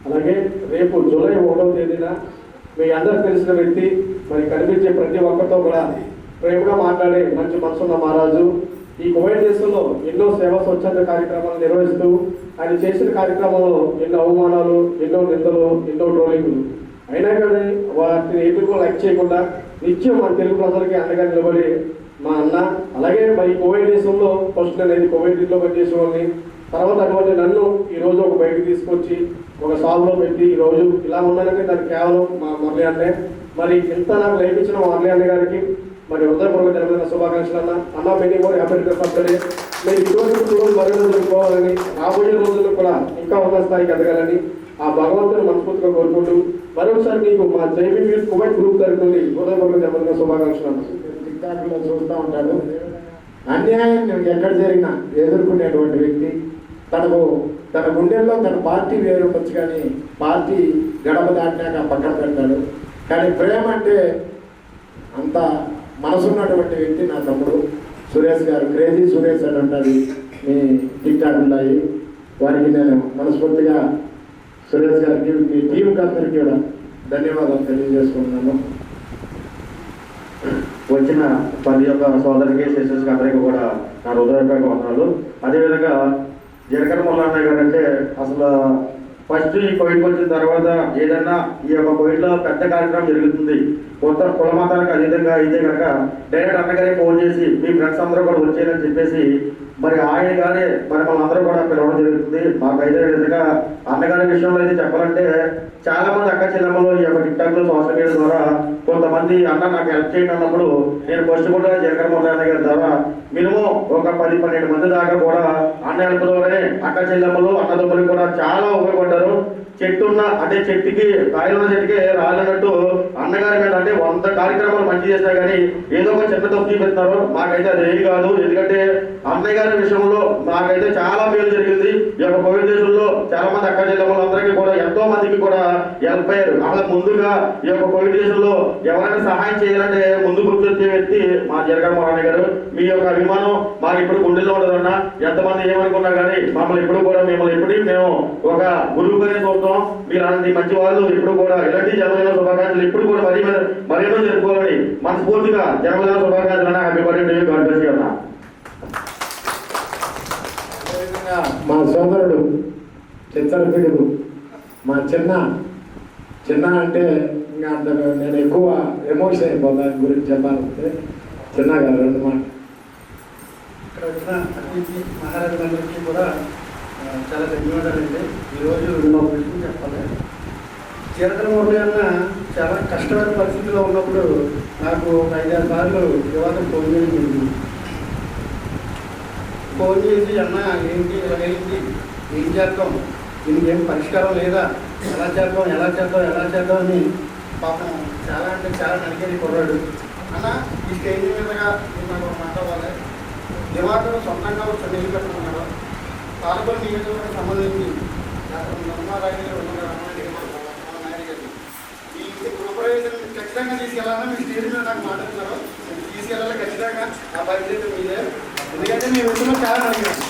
అలాగే రేపు జూలై 1వ తేదీన మీ అందరికి తెలిసిన వ్యక్తి, మరి కనిపించే ప్రతి ఒక్కరితో కూడా ప్రేమగా మాట్లాడే మంచి మనసున్న మహారాజు ఈ కువైట్ దేశంలో ఎన్నో సేవా స్వచ్ఛంద కార్యక్రమాలు నిర్వహిస్తూ ఆయన చేసిన కార్యక్రమంలో ఎన్నో అవమానాలు, ఎన్నో నిందలు, ఎన్నో ట్రోలింగ్లు అయినా కానీ వాటిని ఎదురు లైక్ చేయకుండా నిత్యం మన తెలుగు ప్రజలకి అండగా నిలబడి మా అన్న. అలాగే మరి కువైట్ దేశంలో ఫస్ట్ నేను కువైట్లో పనిచేసేవాడిని. తర్వాత అటువంటి నన్ను ఈరోజు ఒక బయటకు తీసుకొచ్చి ఒక సాల్వ్లో పెట్టి ఈరోజు ఇలా ఉన్నానంటే దానికి కేవలం మా మురళి అన్నే. మరి ఇంత నాకు లైఫ్ ఇచ్చిన మా మురళి అన్న గారికి మరి హృదయపూర్వక జన్మదిన శుభాకాంక్షలు అన్న. Many more happy returns of the day. మీరు ఇటువంటి మరో రోజులు పోవాలని, రాబోయే రోజుల్లో కూడా ఇంకా ఉన్న స్థాయికి ఎదగాలని ఆ భగవంతుని మనస్ఫూర్తిగా కోరుకుంటూ మరొకసారి మీకు మా జైబీ కువైట్ గ్రూప్ తరఫు నుండి హృదయపూర్వక జన్మదిన శుభాకాంక్షలు అన్న. టిక్టాక్లో చూస్తూ ఉంటాడు. అన్యాయం ఎక్కడ జరిగినా ఎదుర్కొనేటువంటి వ్యక్తి, తనకు తన గుండెల్లో తన పార్టీ వేరు ఉండొచ్చు, కానీ పార్టీ గడప దాటినాక పక్కన పెడతాడు. కానీ ప్రేమ అంటే అంత మనసున్నటువంటి వ్యక్తి నా తమ్ముడు సురేష్ గారు. క్రేజీ సురేష్ అని ఉంటుంది మీ టిక్ టాక్ ఉన్నాయి. వారికి నేను మనస్ఫూర్తిగా సురేష్ గారికి మీ టీంకి అందరికీ కూడా ధన్యవాదాలు తెలియజేసుకుంటున్నాను. వచ్చిన ప్రతి ఒక్క సోదరికి సిస్టర్స్కి అందరికీ కూడా నా హృదయపూర్వక వందనాలు. అదేవిధంగా జనకర ముల్లన్నయ్య గారు అంటే అసలు ఫస్ట్ ఈ కోవిడ్కి వచ్చిన తర్వాత ఏదన్నా ఈ యొక్క కోవిడ్లో పెద్ద కార్యక్రమం జరుగుతుంది, కొత్త కుల మతాలకు అతీతంగా అయితే కనుక డైరెక్ట్ అన్నగారే ఫోన్ చేసి మీ ఫ్రెండ్స్ అందరూ కూడా వచ్చేయాలని చెప్పేసి మరి ఆయన గారే మరి మనందరూ కూడా పిలవడం జరుగుతుంది. మాకైతే నిజంగా అన్నగారి విషయంలో అయితే చెప్పాలంటే చాలా మంది అక్క చెల్లెమ్మలు ఈ యొక్క టిక్ టాక్ లో సోషల్ మీడియా ద్వారా కొంతమంది అన్న నాకు హెల్ప్ చేయండి అన్నప్పుడు నేను ఫస్ట్ కూడా జనకర ముల్లన్నయ్య గారి ద్వారా మినిమం ఒక 10-12 మంది దాకా కూడా అన్న హెల్ప్ ద్వారానే అక్క చెల్లెమ్మలు అన్నదమ్ములు కూడా చాలా ఉపయోగపడ్డారు. చెట్టున్న అంటే చెట్టుకి కాయలున్న చెట్టుకి రాలన్నట్టు అన్నగారి మీద అంటే 100 కార్యక్రమాలు మంచి చేసినా కానీ ఏదో ఒక చిన్న తప్పు చూపిస్తున్నారు. మాకైతే అది ఏది కాదు. ఎందుకంటే అన్నయ్య గారి విషయంలో మాకైతే చాలా మేలు జరిగింది. ఈ యొక్క కోవిడ్ దేశంలో చాలా మంది అక్క చెల్లెమ్మలు అందరికీ కూడా ఎంతో మందికి కూడా హెల్ప్ అయ్యారు. అసలు ముందుగా ఈ యొక్క కోవిడ్ దేశంలో ఎవరైనా సహాయం చేయాలంటే ముందు గుర్తొచ్చే వ్యక్తి మా జనకర ముల్లన్నయ్య గారు. మీ యొక్క అభిమానం మాకు ఇప్పుడు గుండెల్లో ఉండదన్న. ఎంతమంది ఏమనుకున్నా కానీ మమ్మల్ని ఇప్పుడు కూడా మిమ్మల్ని ఎప్పుడు మేము ఒక గురువుగానే చూస్తాం. మీరు అలాంటి మంచి వాళ్ళు ఇప్పుడు కూడా ఇలాంటి జన్మదిన శుభాకాంక్షలు ఇప్పుడు కూడా మరెన్నో జరుపుకోవాలని మనస్ఫూర్తిగా జన్మదిన శుభాకాంక్షలు అన్న. Happy birthday to God bless you అన్న. మా సోదరుడు చిత్తరపీడుగు మా చిన్న అంటే ఇంకా అంత నేను ఎక్కువ ఎమోషన్ అయిపోతాను దాని గురించి చెప్పాలంటే. చిన్న గారు 2 మాటలు. ఇక్కడ వచ్చిన అతిథి మహారాజులందరికీ కూడా చాలా ధన్యవాదాలండి. ఈరోజు ఒక విషయం చెప్పాలి. జనకర మురళి అన్న చాలా కష్టమైన పరిస్థితిలో ఉన్నప్పుడు నాకు 5-6 సార్లు వివాదం ఫోన్ చేసి అన్న ఏంటి ఇలాగైంది, ఏం చేద్దాం, దీనికి ఏం పరిష్కారం లేదా, ఎలా చేద్దాం అని పాపం చాలా అంటే చాలా నడిగేది కొన్నాడు. అన్న ఈ స్టేజ్ మీదగా నాకు మాట్లాడాలి. వివాదం సొంతంగా వచ్చిన ఇల్లు కట్టుకున్నాడు. పాల్గొని నియోజకవర్గం సంబంధించి ఈ గృహప్రవేశం ఖచ్చితంగా తీసుకెళ్ళాలని మీ స్టేజ్ మీద నాకు మాట్లాడుతున్నారు. తీసుకెళ్ళాలి ఖచ్చితంగా. ఆ బాధ్యత మీదే. ఎందుకంటే మీ విషయంలో చాలా అడిగాను.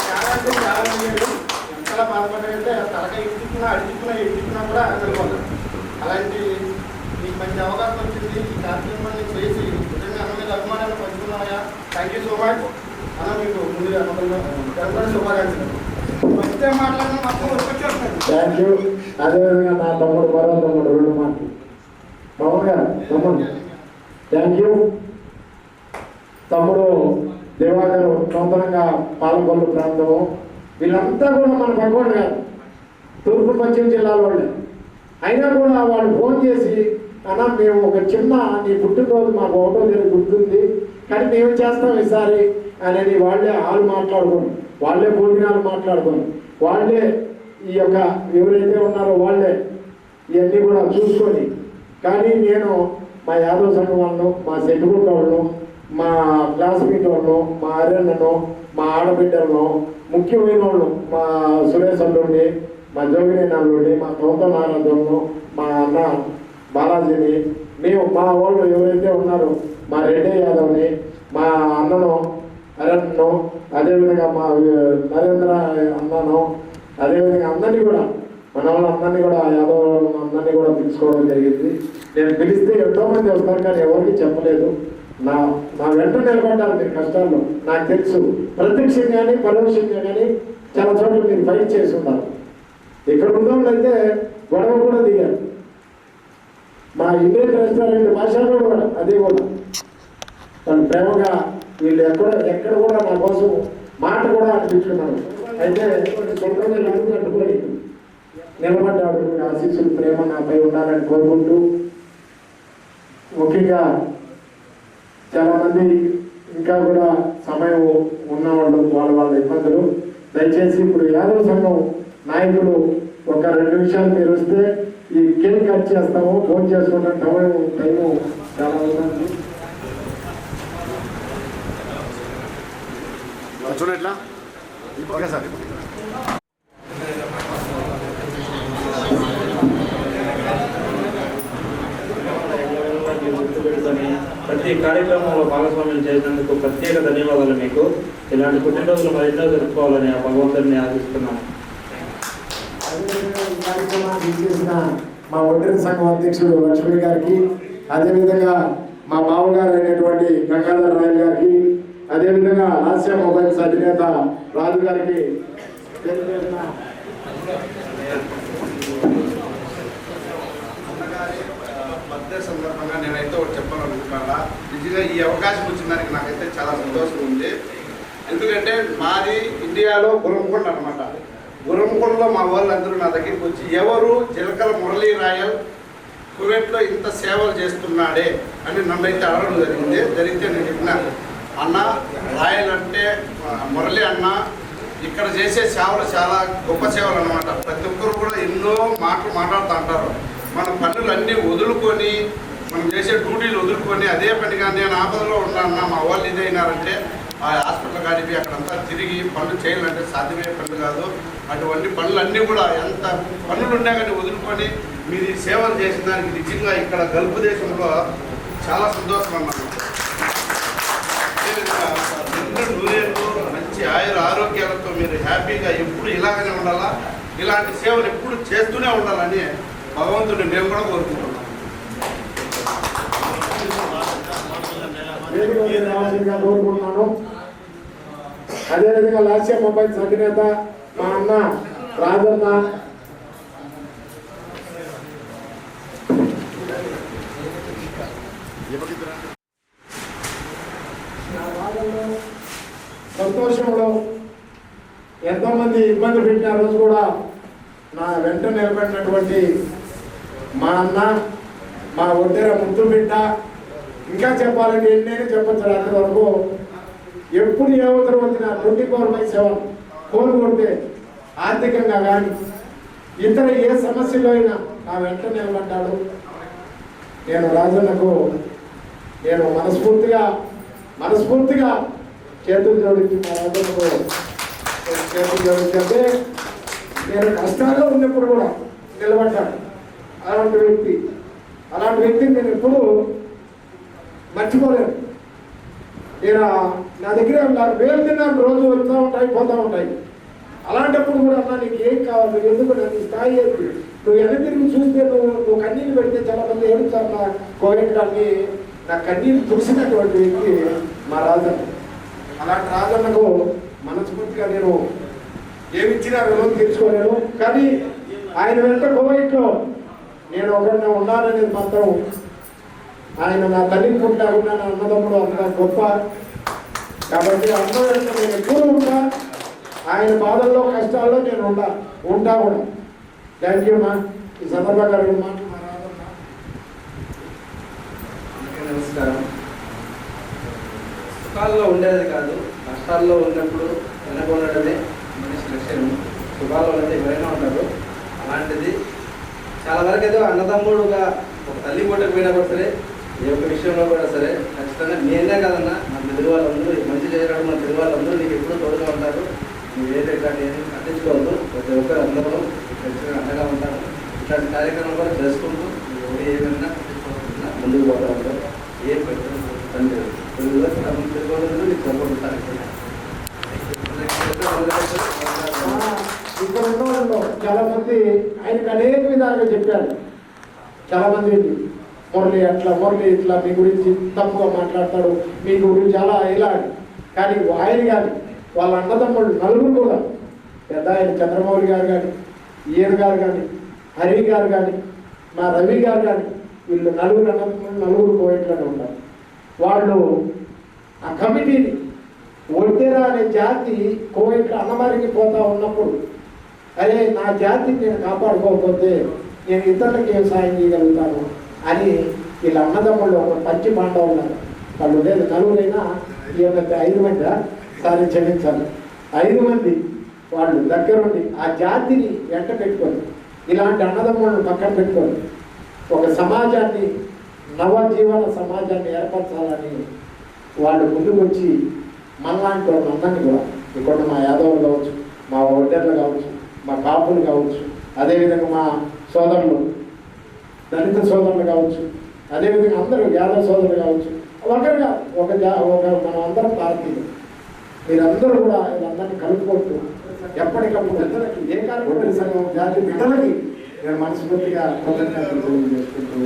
చాలా అంటే చాలా అడిగాడు. ఎంతలా బాధపడ్డాడంటే తలకాయ ఎడుచుకున్నా కూడా వెళ్ళిపోతాడు. అలాంటి మీకు మంచి అవకాశం వచ్చింది. ఈ కార్యక్రమాన్ని చేసి నిజంగా అన్న మీద అభిమానాన్ని పంచుకున్నాయా. థ్యాంక్ యూ సో మచ్ అన్న. మీకు ముందుగా శుభాకాంక్షలు. వస్తే మాట్లాడిన మొత్తం వచ్చేస్తాను. Thank you. అదేవిధంగా నా తమ్ముడు 2 మాటలు. తమ్ముడు థ్యాంక్ యూ. తమ్ముడు దివాకర్ నూతనంగా పాలకొల్లు ప్రాంతము. వీళ్ళంతా కూడా మన పక్కవాళ్ళు కాదు, తూర్పు పశ్చిమ జిల్లాల వాళ్ళే. అయినా కూడా వాళ్ళు ఫోన్ చేసి అన్న మేము ఒక చిన్న నీ పుట్టినరోజు మాకు 1వ తేదీ గుర్తుంది కానీ మేము చేస్తాం ఈసారి అనేది వాళ్ళే మాట్లాడుకోండి, వాళ్ళే భోజనాలు మాట్లాడుకోండి, వాళ్ళే ఈ యొక్క ఎవరైతే ఉన్నారో వాళ్ళే ఇవన్నీ కూడా చూసుకొని. కానీ నేను మా యాదవ్ సంఘం వాళ్ళను, మా సెట్టుగుంట వాళ్ళను, మా క్లాస్మేట్ వాళ్ళను, మా అరణ్యను, మా ఆడబిడ్డలను, ముఖ్యమైన వాళ్ళు మా సురేష్ అల్లుడిని, మా జోగిని అల్లుడిని, మా కౌతమ్ నారాయణను, మా అన్న బాలాజీని, మేము మా వాళ్ళు ఎవరైతే ఉన్నారో మా రెడ్డి యాదవ్ని, మా అన్నను అరణ్యను, అదేవిధంగా మా నరేంద్ర అన్నను, అదేవిధంగా అందరినీ కూడా మన వాళ్ళందరినీ కూడా యాదవ్ అందరినీ కూడా పిలుచుకోవడం జరిగింది. నేను పిలిస్తే ఎంతోమంది వస్తారు కానీ ఎవరికి చెప్పలేదు. నా వెంట నిలబడ్డారు మీరు కష్టాల్లో. నాకు తెలుసు ప్రత్యక్షంగానే పరోక్షంగా కానీ చాలా చోట్ల మీరు ఫైట్ చేసి ఉన్నారు. ఇక్కడ ఉన్నోళ్ళైతే గొడవ కూడా దిగారు. మా ఇండియన్ రెస్టారెంట్ భాషలో కూడా అదే కూడా వాళ్ళు ప్రేమగా వీళ్ళు ఎక్కడ కూడా నా కోసం మాట కూడా అనిపించుకున్నారు. అయితే సొంతంగా ఇల్లు కట్టుకొని నిలబడ్డాడు. ఆశీస్సులు ప్రేమ నాపై ఉండాలని కోరుకుంటూ, ముఖ్యంగా చాలామంది ఇంకా కూడా సమయం ఉన్నవాళ్ళు వాళ్ళ ఇబ్బందులు, దయచేసి ఇప్పుడు యాదవ సంఘం నాయకులు ఒక 2 నిమిషాలు మీరు వస్తే ఈ కేక్ కట్ చేస్తాము, ఫోన్ చేసుకుంటాం. టైము చాలా ఉంది. చూడట్లా ఓకే సార్. ప్రతి కార్యక్రమంలో భాగస్వామ్యం చేసినందుకు ప్రత్యేక ధన్యవాదాలు మీకు. ఇలాంటి పుట్టినరోజులు మరెన్నో జరుపుకోవాలని ఆ భగవంతుడిని ఆశిస్తున్నాను. అదేవిధంగా ఈ కార్యక్రమాన్ని చేసిన మా ఒంటరి సంఘం అధ్యక్షుడు లక్ష్మి గారికి, అదేవిధంగా మా బావగారు అయినటువంటి గంగాధర్ రాయల్ గారికి, అదేవిధంగా హాస్య మొబైల్స్ అధినేత రాజు గారికి బర్త్డే సందర్భంగా నేనైతే ఒకటి చెప్పాలనుకుంటున్నా. నిజంగా ఈ అవకాశం వచ్చిన దానికి నాకైతే చాలా సంతోషం ఉంది. ఎందుకంటే మాది ఇండియాలో గురంకొండ అనమాట. గురంకొండలో మా వాళ్ళందరూ నా దగ్గరికి వచ్చి ఎవరు చిలకల మురళీ రాయల్ కువైట్లో ఇంత సేవలు చేస్తున్నాడే అని నన్ను అయితే అడగడం జరిగితే నేను చెప్పిన అన్న రాయల్ అంటే మురళి అన్న ఇక్కడ చేసే సేవలు చాలా గొప్ప సేవలు అనమాట. ప్రతి ఒక్కరు కూడా ఎన్నో మాటలు మాట్లాడుతూ అంటారు. మన పనులన్నీ వదులుకొని మనం చేసే డ్యూటీలు వదులుకొని అదే పనిగా నేను ఆపదలో ఉన్నాను మా వాళ్ళు ఇదైనారంటే ఆ హాస్పిటల్ కాడికి అక్కడంతా తిరిగి పనులు చేయాలంటే సాధ్యమయ్యే పనులు కాదు. అటువంటి పనులన్నీ కూడా ఎంత పనులు ఉన్నా కానీ వదులుకొని మీరు ఈ సేవలు చేసిన దానికి నిజంగా ఇక్కడ గల్ఫ్ దేశంలో చాలా సంతోషం అన్నాను. నూరేళ్ళు మంచి ఆయుర ఆరోగ్యాలతో మీరు హ్యాపీగా ఎప్పుడు ఇలాగనే ఉండాలా, ఇలాంటి సేవలు ఎప్పుడు చేస్తూనే ఉండాలని భగవంతుడిని మేము కూడా కోరుకుంటున్నాం. కోరుకుంటున్నాను. అదేవిధంగా లాస్య మొబైల్స్ అధినేత మా అన్న రాజన్న, సంతోషంలో ఎంతో మంది ఇబ్బంది పెట్టిన రోజు కూడా నా వెంట నిలబడినటువంటి మా అన్న, మా ఒడ్డెర ముద్దు బిడ్డ, ఇంకా చెప్పాలంటే ఎన్నైనా చెప్పచ్చు. అంతవరకు ఎప్పుడు ఏ అవసరం వచ్చినా 24/7 ఫోన్ కొడితే ఆర్థికంగా కానీ ఇతర ఏ సమస్యలో అయినా నా వెంట నిలబడ్డాడు. నేను రాజన్నకు నేను మనస్ఫూర్తిగా చేతులు జోడించి మా రాజన్నకు చేతులు జోడించే నేను కష్టాల్లో ఉన్నప్పుడు కూడా నిలబడ్డాడు. అలాంటి వ్యక్తిని నేను ఎప్పుడు మర్చిపోలేను. నేను నా దగ్గర వేలు తిన్నాను, రోజు వస్తూ ఉంటాయి పోతూ ఉంటాయి. అలాంటప్పుడు కూడా అన్నా నీకు ఏం కావాలి, ఎందుకు నాకు స్థాయి ఏంటి, నువ్వు వెనక తిరిగి చూస్తే నువ్వు కన్నీళ్ళు పెడితే చాలా మంది ఏడుస్తారు నా కోయటాన్ని. నా కన్నీళ్ళు తుడిసినటువంటి వ్యక్తి మా రాజన్న. అలాంటి రాజన్నకు మనస్ఫూర్తిగా నేను ఏమిచ్చినా విలువ తీర్చుకోలేను. కానీ ఆయన వెంట కోవైట్లో నేను ఒకరిని ఉండాలనేది మాత్రం ఆయన నా తల్లిని పుట్టాకుండా నా అన్నదమ్ముడు అంత గొప్ప. కాబట్టి అన్న వెంట నేను ఎప్పుడు ఉంటా, ఆయన బాధల్లో కష్టాల్లో నేను ఉంటా కూడా. థ్యాంక్ యూ మా. ఈ సందర్భంగా నమస్కారం. సుఖాల్లో ఉండేది కాదు, కష్టాల్లో ఉన్నప్పుడు వెనకొనడమే మనిషి లక్ష్యం. సుఖాల్లో అయితే ఎవరైనా ఉంటారు. అలాంటిది చాలా వరకు ఏదో అన్నదమ్ముడుగా ఒక తల్లి పూటకు పోయినా కూడా సరే, ఏ ఒక్క విషయంలో కూడా సరే ఖచ్చితంగా నేనే కదన్నా మన తెలుగు వాళ్ళందరూ మంచి చేయడం, మన తెలుగు వాళ్ళందరూ నీకు ఎప్పుడూ తోడుగా ఉంటారు. నువ్వు ఏదైతే నేను పట్టించుకోవద్దు, ప్రతి ఒక్కరు అందరూ ఖచ్చితంగా అండగా ఉంటారు. ఇట్లాంటి కార్యక్రమాలు కూడా చేసుకుంటూ ఎవరు ఏమైనా పట్టించుకోకుండా ముందుకు పోతూ ఉంటారు. ఏం పని లేదు. తెలుగులో తెలుగు వాళ్ళందరూ నీకు సపోర్ట్. ఇక్కడ ఉన్న వాళ్ళు చాలా మంది ఆయనకు అనేక విధాలుగా చెప్పారు. చాలా మంది మురళి అట్లా, మురళి ఇట్లా, మీ గురించి తప్పుగా మాట్లాడతాడు, మీ గురించి అలా ఇలా. కానీ ఆయన కానీ వాళ్ళ అన్నదమ్ముళ్ళు నలుగురు కూడా, పెద్ద ఆయన చంద్రమౌళి గారు కానీ, ఈయన గారు కానీ, హరి గారు కానీ, మా రవి గారు కానీ, వీళ్ళు నలుగురు అన్నదమ్ముళ్ళు నలుగురు కోయట్లోనే ఉంటారు. వాళ్ళు ఆ కమిటీని ఒడ్డెర అనే జాతి కోవైట్లో అన్నమారికి పోతా ఉన్నప్పుడు, అరే నా జాతిని నేను కాపాడుకోకపోతే నేను ఇతరులకు ఏం సాయం చేయగలుగుతాను అని వీళ్ళ అన్నదమ్ముళ్ళు ఒక పంచి పాండవులు ఉన్నారు. వాళ్ళు ఉండేది నలుగురైనా ఈయన 5 మంది, సారీ క్షమించాలి, 5 మంది వాళ్ళు దగ్గరుండి ఆ జాతిని వెంట పెట్టుకొని, ఇలాంటి అన్నదమ్ములను పక్కన పెట్టుకొని ఒక సమాజాన్ని, నవజీవన సమాజాన్ని ఏర్పరచాలని వాళ్ళు ముందుకు వచ్చి మనలాంటి వాళ్ళందరినీ కూడా, ఇక్కడ మా యాదవులు కావచ్చు, మా ఒడ్డర్లు కావచ్చు, మా కాపులు కావచ్చు, అదేవిధంగా మా సోదరులు దళిత సోదరులు కావచ్చు, అదేవిధంగా అందరూ యాదవ సోదరులు కావచ్చు, ఒకరుగా ఒక మనం అందరం భారతీయులు, మీరందరూ కూడా వీళ్ళందరినీ కలుపుకుంటూ ఎప్పటికప్పుడు పెద్దలకి ఏ కార్యక్రమం సంఘం జాతి బిడ్డలకి నేను మనస్ఫూర్తిగా కృతజ్ఞతలు తెలియజేసుకుంటూ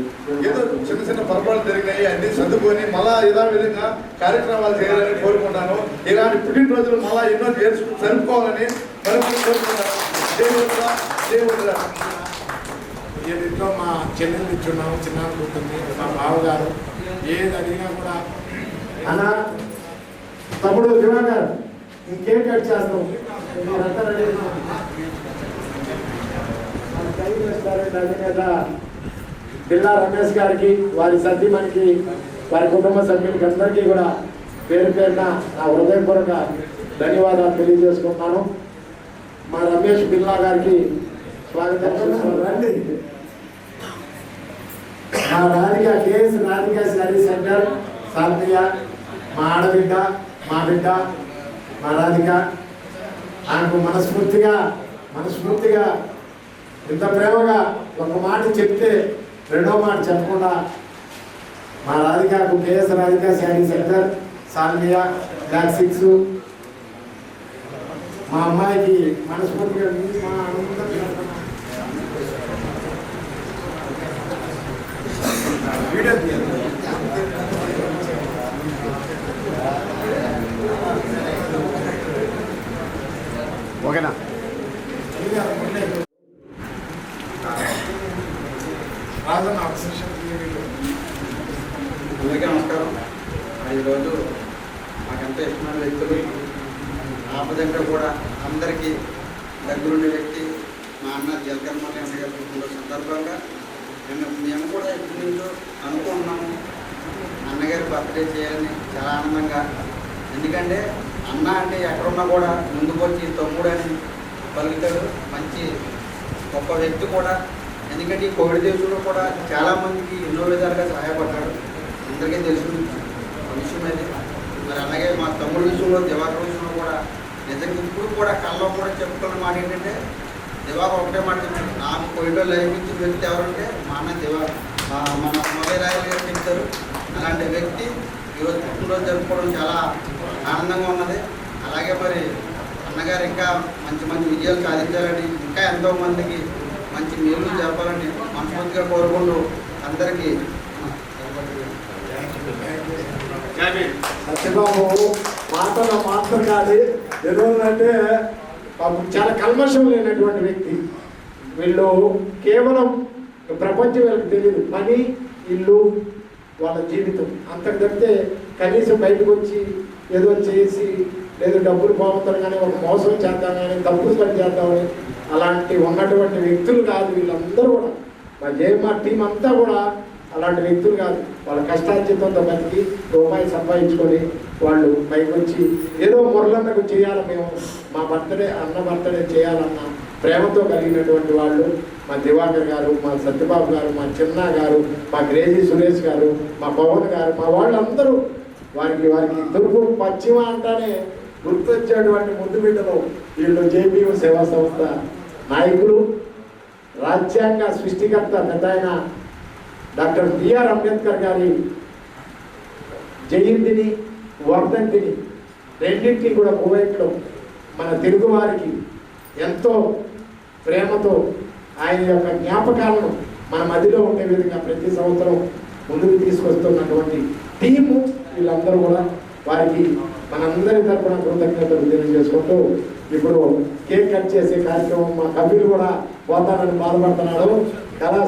ఏదో చిన్న చిన్న పొరపాట్లు జరిగినాయి అన్ని సర్దుకొని మళ్ళా విధంగా కార్యక్రమాలు చేయాలని కోరుకుంటాను. ఇలాంటి పుట్టినరోజులు మళ్ళా ఎన్నో జరుపుకోవాలని మరొకటి కోరుకుంటాను. ఇంట్లో మా చెల్లెలు ఇచ్చున్నాము, చిన్న కూతుంది, మా బావగారు ఏది అడిగినా కూడా అన్న తమ్ముడు దివాకర్ ఇంకేం కట్ చేస్తాం మీరంతా రెడీ అధినేత బిల్లా రమేష్ గారికి, వారి సతీమణికి, వారి కుటుంబ సభ్యులకి అందరికీ కూడా పేరు పేరున నా హృదయపూర్వక ధన్యవాదాలు తెలియజేసుకుంటున్నాను. మా రమేష్ బిల్లా గారికి స్వాగతం. రండి. మా Radhika KS Radhika sari centre సాల్మియ, మా ఆడబిడ్డ, మా బిడ్డ, మా రాధిక, ఆయనకు మనస్ఫూర్తిగా ఇంత ప్రేమగా ఒక మాట చెప్తే రెండో మాట చెప్పకుండా మా రాధికకు KS Radhika sari centre Salmiya block 6 మా అమ్మాయికి మనస్ఫూర్తిగా మా వీడియో తీయాలి. ఓకేనా? అందరికీ నమస్కారం. ఈరోజు మాకెంతో ఇష్టమైన వ్యక్తులు, ఆపదంగా కూడా అందరికీ దగ్గరుండే వ్యక్తి మా అన్న జలకర్మల్లి అన్నగారి పుట్టినరోజు సందర్భంగా మేము కూడా ఎప్పటి నుంచో అనుకుంటున్నాము అన్నగారి బర్త్డే చేయాలని చాలా ఆనందంగా. ఎందుకంటే అన్న అంటే ఎక్కడున్నా కూడా ముందుకు వచ్చి తమ్ముడు అని పలుకుతాడు. మంచి గొప్ప వ్యక్తి కూడా. ఎందుకంటే ఈ కోవిడ్ దేశంలో కూడా చాలామందికి ఎన్నో విధాలుగా సహాయపడ్డాడు. అందరికీ తెలుసు విషయం అది. మరి అలాగే మా తమ్ముడు విషయంలో, దివాకర్ విషయంలో కూడా నిజంగా ఇప్పుడు కూడా కళ్ళలో కూడా చెప్పుకున్న మాట ఏంటంటే, దివాకర్ ఒకటే మాట చెప్పాడు, నాకు కోవిడ్లో లైవ్ ఇచ్చిన వ్యక్తి ఎవరంటే మా అన్న మన మొబైల్ రాయలు గారు చెప్తారు. అలాంటి వ్యక్తి ఈరోజు పుట్టినరోజు జరుపుకోవడం చాలా ఆనందంగా ఉన్నది. అలాగే మరి అన్నగారు ఇంకా మంచి మంచి విజయాలు సాధించాలని, ఇంకా ఎంతోమందికి మంచి మేలు జరపాలని మనస్ఫూర్తిగా కోరుకుంటూ అందరికీ సత్యబాబు మాటలు మాట్లాడాలి. ఎందుకంటే చాలా కల్మషం లేనటువంటి వ్యక్తి. వీళ్ళు కేవలం ప్రపంచం వీళ్ళకి తెలియదు, పని, ఇల్లు, వాళ్ళ జీవితం అంతకు తప్పితే కనీసం బయటకు వచ్చి ఏదో చేసి లేదు డబ్బులు పోతారు కానీ ఒక మోసం చేద్దాం కానీ తప్పులు పని చేద్దామని అలాంటి ఉన్నటువంటి వ్యక్తులు కాదు వీళ్ళందరూ కూడా. మా జేఎంఆర్ టీం అంతా కూడా అలాంటి వ్యక్తులు కాదు. వాళ్ళ కష్టార్జితంతో బతికి రూపాయి సంపాదించుకొని వాళ్ళు పైకి వచ్చి ఏదో మురళన్నకు చేయాలి, మేము మా అన్న బర్త్డే చేయాలన్న ప్రేమతో కలిగినటువంటి వాళ్ళు మా దివాకర్ గారు, మా సత్యబాబు గారు, మా చిన్న గారు, మా క్రేజీ సురేష్ గారు, మా పవన్ గారు, మా వాళ్ళందరూ వారికి తూర్పు పశ్చిమ అంటానే గుర్తొచ్చేటువంటి ముద్దు బిడ్డలు వీళ్ళు. జేపీయూ సేవా సంస్థ నాయకులు, రాజ్యాంగ సృష్టికర్త పెద్ద ఆయన డాక్టర్ బిఆర్ అంబేద్కర్ గారి జయంతిని, వర్ధంతిని రెండింటినీ కూడా కువైట్లో మన తెలుగు వారికి ఎంతో ప్రేమతో ఆయన యొక్క జ్ఞాపకాలను మన మధ్యలో ఉండే విధంగా ప్రతి సంవత్సరం ముందుకు తీసుకొస్తున్నటువంటి టీము వీళ్ళందరూ కూడా. వారికి మనందరి తరఫున కృతజ్ఞతలు తెలియజేసుకుంటూ ఇప్పుడు కేక్ కట్ చేసే కార్యక్రమం మా కవిలు కూడా పోతానని బాధపడుతున్నాడు. చాలా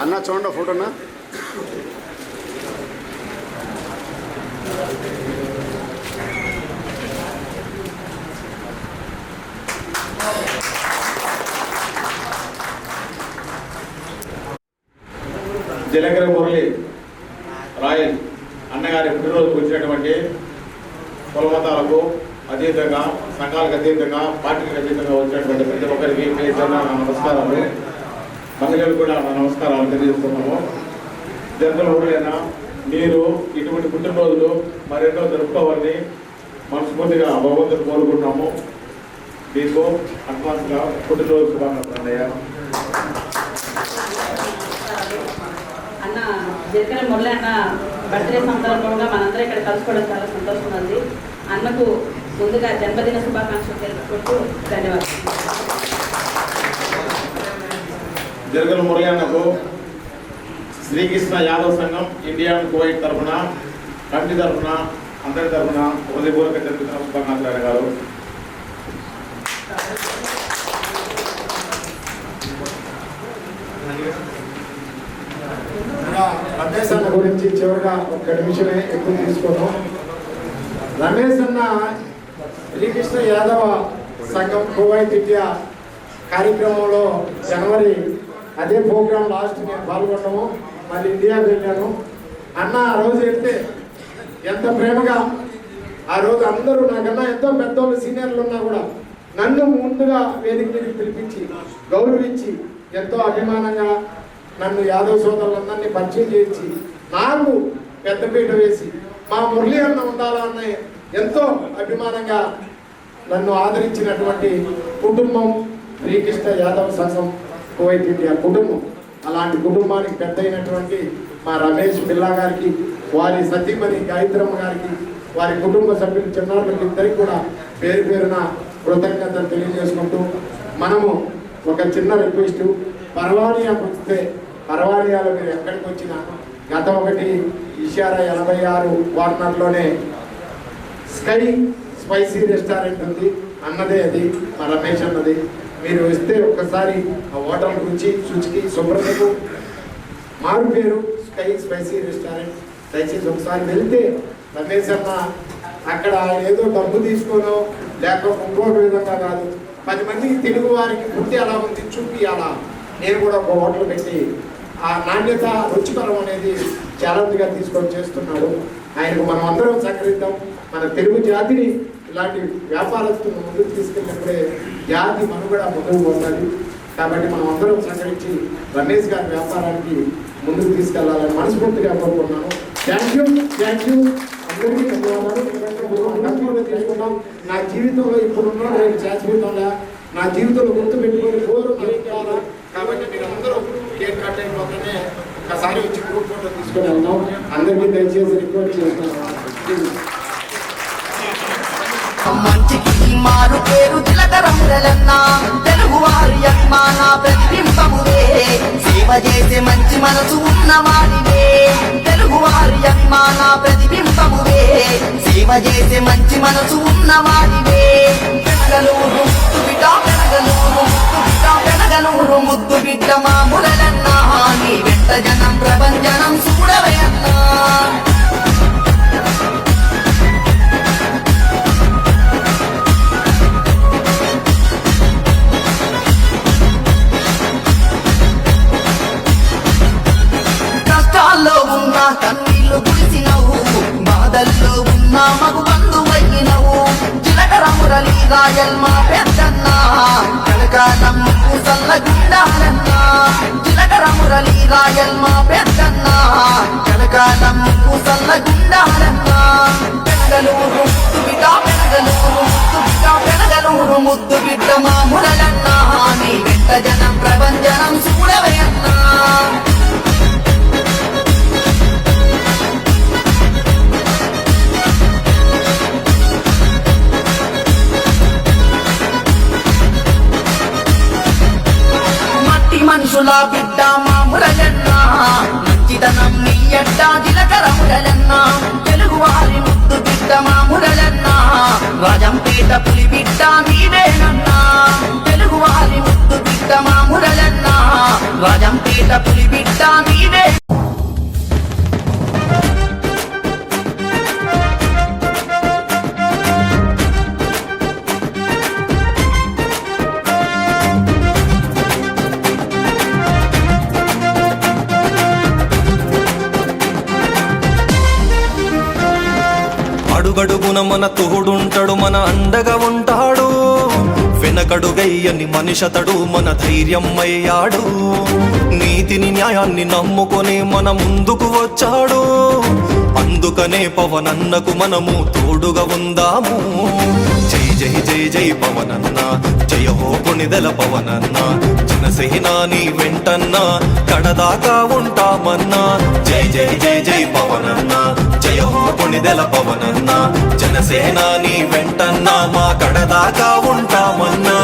అన్న చూడండి ఫోటోనా. జలకర మురళి రాయల్ అన్నగారి పుట్టినరోజుకు వచ్చినటువంటి కులమతాలకు అతీతంగా, సంఘాలకు అతీతంగా, పార్టీలకు అతీతంగా వచ్చినటువంటి ప్రతి ఒక్కరికి నమస్కారాలు. మహిళలు కూడా నమస్కారాలు తెలియజేస్తున్నాము. జనరల్ ఊళ్ళైనా మీరు ఇటువంటి పుట్టినరోజులు మరెన్నో జరుపుకోవాలని మనస్ఫూర్తిగా భగవంతుడు కోరుకుంటున్నాము. మీకు అడ్వాన్స్గా పుట్టినరోజు శుభాకాంక్షలు అన్నయ్య. అన్న జనకర మురళి అన్న బర్త్డే సందర్భంగా మనందరం ఇక్కడ కలుసుకోవడం చాలా సంతోషంగా ఉంది. అన్నకు ముందుగా జన్మదిన శుభాకాంక్షలు తెలుపుకుంటూ ధన్యవాదాలు. జనరల్ మురళి అన్నకు శ్రీకృష్ణ యాదవ్ సంఘం ఇండియా అండ్ కువైట్ తరఫున కమిటీ తరఫున అందరి తరఫున హృదయపూర్వక జన్మదిన శుభాకాంక్షలు గారు. రమేష్ అన్న గురించి చివరిగా ఒక నిమిషమే ఎక్కువ తీసుకోను. రమేష్ అన్న శ్రీకృష్ణ యాదవ సంఘం కువైట్ ఇండియా కార్యక్రమంలో జనవరి అదే ప్రోగ్రాం లాస్ట్ నేను పాల్గొన్నాము. మళ్ళీ ఇండియాకి వెళ్ళాను. అన్న ఆ రోజు వెళ్తే ఎంత ప్రేమగా ఆ రోజు అందరూ నాకన్నా ఎంతో పెద్దోళ్ళు సీనియర్లు ఉన్నా కూడా నన్ను ముందుగా వేదిక మీదకి పిలిపించి గౌరవించి ఎంతో అభిమానంగా నన్ను యాదవ్ సోదరులందరినీ పరిచయం చేయించి నాకు పెద్దపీట వేసి మా మురళి అన్న ఉండాలా అన్న ఎంతో అభిమానంగా నన్ను ఆదరించినటువంటి కుటుంబం శ్రీకృష్ణ యాదవ్ సంఘం కువైట్ ఇండియా కుటుంబం. అలాంటి కుటుంబానికి పెద్ద అయినటువంటి మా రమేష్ బిల్లా గారికి, వారి సతీమణి గాయత్రమ్మ గారికి, వారి కుటుంబ సభ్యులు చిన్నారులకి ఇద్దరికి కూడా పేరు పేరున కృతజ్ఞతలు తెలియజేసుకుంటూ మనము ఒక చిన్న రిక్వెస్ట్, పర్వానియా వస్తే పర్వానియాలో మీరు ఎక్కడికి వచ్చినా గత ఒకటి ఇషారా 86 కార్నర్లోనే స్కై స్పైసీ రెస్టారెంట్ ఉంది. అన్నదే అది మా రమేష్ అన్నది. మీరు వస్తే ఒక్కసారి ఆ హోటల్ గురించి శుచికి శుభ్రతకు మారు పేరు స్కై స్పైసీ రెస్టారెంట్. దయచేసి ఒకసారి వెళ్తే రమేష్ అన్న అక్కడ ఏదో డబ్బు తీసుకోనో లేక ఇంకొక విధంగా కాదు, 10 మందికి తెలుగు వారికి ఫుడ్ ఎలా ఉంది చూపియాలా. నేను కూడా ఒక హోటల్ పెట్టి ఆ నాణ్యత రుచికరం అనేది ఛాలెంజ్గా తీసుకొని చేస్తున్నాడు. ఆయనకు మనం అందరం సహకరిద్దాం. మన తెలుగు జాతిని ఇలాంటి వ్యాపారస్తులను ముందుకు తీసుకెళ్ళినప్పుడే జాతి మనుగడ ముందుకు పోతుంది. కాబట్టి మనం అందరం సహకరించి రమేష్ గారి వ్యాపారానికి ముందుకు తీసుకెళ్లాలని మనస్ఫూర్తిగా కోరుకున్నాను. థ్యాంక్ యూ అందరికీ ధన్యవాదాలు. తీసుకున్నాం. నా జీవితంలో ఇప్పుడున్న నేను శాశ్వతంగా నా జీవితంలో గుర్తు పెట్టుకొని కోరు మరించాలా. కాబట్టి మీరు అందరూ కేక్ కట్ అయిపోతేనే ఒకసారి వచ్చి గ్రూప్ ఫోటో తీసుకొని వెళ్తాం. అందరికీ దయచేసి రిక్వెస్ట్ చేస్తున్నాను. మంచికి మారు పేరు జీలకర్ర మురళన్న, తెలుగు వారి అభిమాన ప్రతిబింబమువే, సేవ చేసే మంచి మనసు ఉన్నవాడివే. తెలుగు వారి అభిమాన ప్రతిబింబమువే, సేవ చేసే మంచి మనసు ఉన్నవాడివే. పెనగలూరు ముద్దు బిడ్డ, పెనగలూరు ముద్దు బిడ్డ, పెనగలూరు ముద్దు బిడ్డ మా మురళన్న, నీ వెంట జనం ప్రపంచనం చూడవే అన్నా. కష్టాల్లో ఉన్న కన్నీళ్లు కురిసినవు, బాధల్లో ఉన్న మగు బంధువయ్యినవు. జీలకర్ర మురళి రాయల్ మా పెద్దన్న, కనకాలం సల్లగుండాలన్నా. జీలకర్ర మురళి రాయల్ మా పెద్దన్న, కనకాలం సల్లగుండాలన్నా. పెనగలూరు ముద్దు బిడ్డ, పెనగలూరు ముద్దు బిడ్డ, పెనగలూరు ముద్దు బిడ్డ మా మురళన్న, నీ వెంట జనం ప్రపంచనం చూడవే అన్నా. మనుషుల బిడ్డ మా మురళన్న, మంచితనం నీ అడ్డ జీలకర్ర మురళన్న. తెలుగు వారి ముద్దు బిడ్డ మా మురళన్న, రాజంపేట పులి బిడ్డ నీవేనన్నా. తెలుగు వారి ముద్దు బిడ్డ మా మురళన్న, రాజంపేట పులి బిడ్డ నీవే. అడుగడుగున మన తోడుంటాడు, మన అండగా ఉంటాడు. వెనకడుగయ్యని మనిషతడు మన ధైర్యం అయ్యాడు. నీతిని న్యాయాన్ని నమ్ముకొని మన ముందుకు వచ్చాడు. అందుకనే పవనన్నకు మనము తోడుగా ఉందాము. జై జై జై జై పవనన్న, జయ హో కొణిదెల పవనన్న, జనసేన నీ వెంటన్నా కడదాకా ఉంటామన్నా. జై జై జై జై పవనన్న, జయ హో కొణిదెల పవనన్న, జనసేన నీ వెంటన్నా మా కడదాకా ఉంటామన్నా.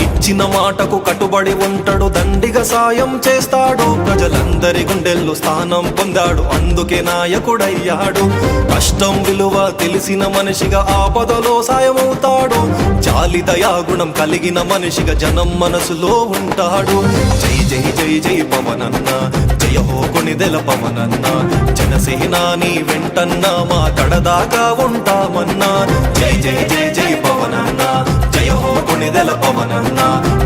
ఇచ్చిన మాటకు కట్టుబడి ఉంటాడు, దండిగా సాయం చేస్తాడు. ప్రజలందరి గుండెల్లో స్థానం పొందాడు, అందుకే నాయకుడయ్యాడు. కష్టం విలువ తెలిసిన మనిషిగా ఆపదలో సాయమవుతాడు. జాలి దయా గుణం కలిగిన మనిషిగా జనం మనసులో ఉంటాడు. జై జై జై జై పవనన్న, జయ హో కొణిదెల పవనన్న, జనసేన నీ వెంటన్నా మా కడదాకా ఉంటామన్నా. జై జై జై జై పవనన్న, జయ హో కొణిదెల పవనన్న,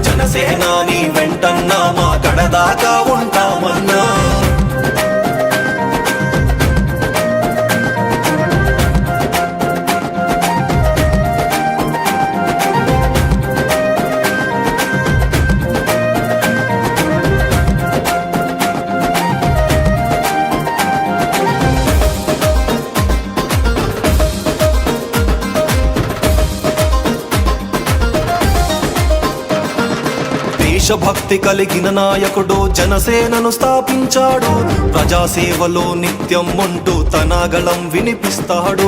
జనసేన నీ వెంటన్నా మా కడదాకా ఉంటామన్నా. దేశభక్తి కలిగిన నాయకుడు జనసేనను స్థాపించాడు. ప్రజాసేవలో నిత్యం ఉంటూ తన గళం వినిపిస్తాడు.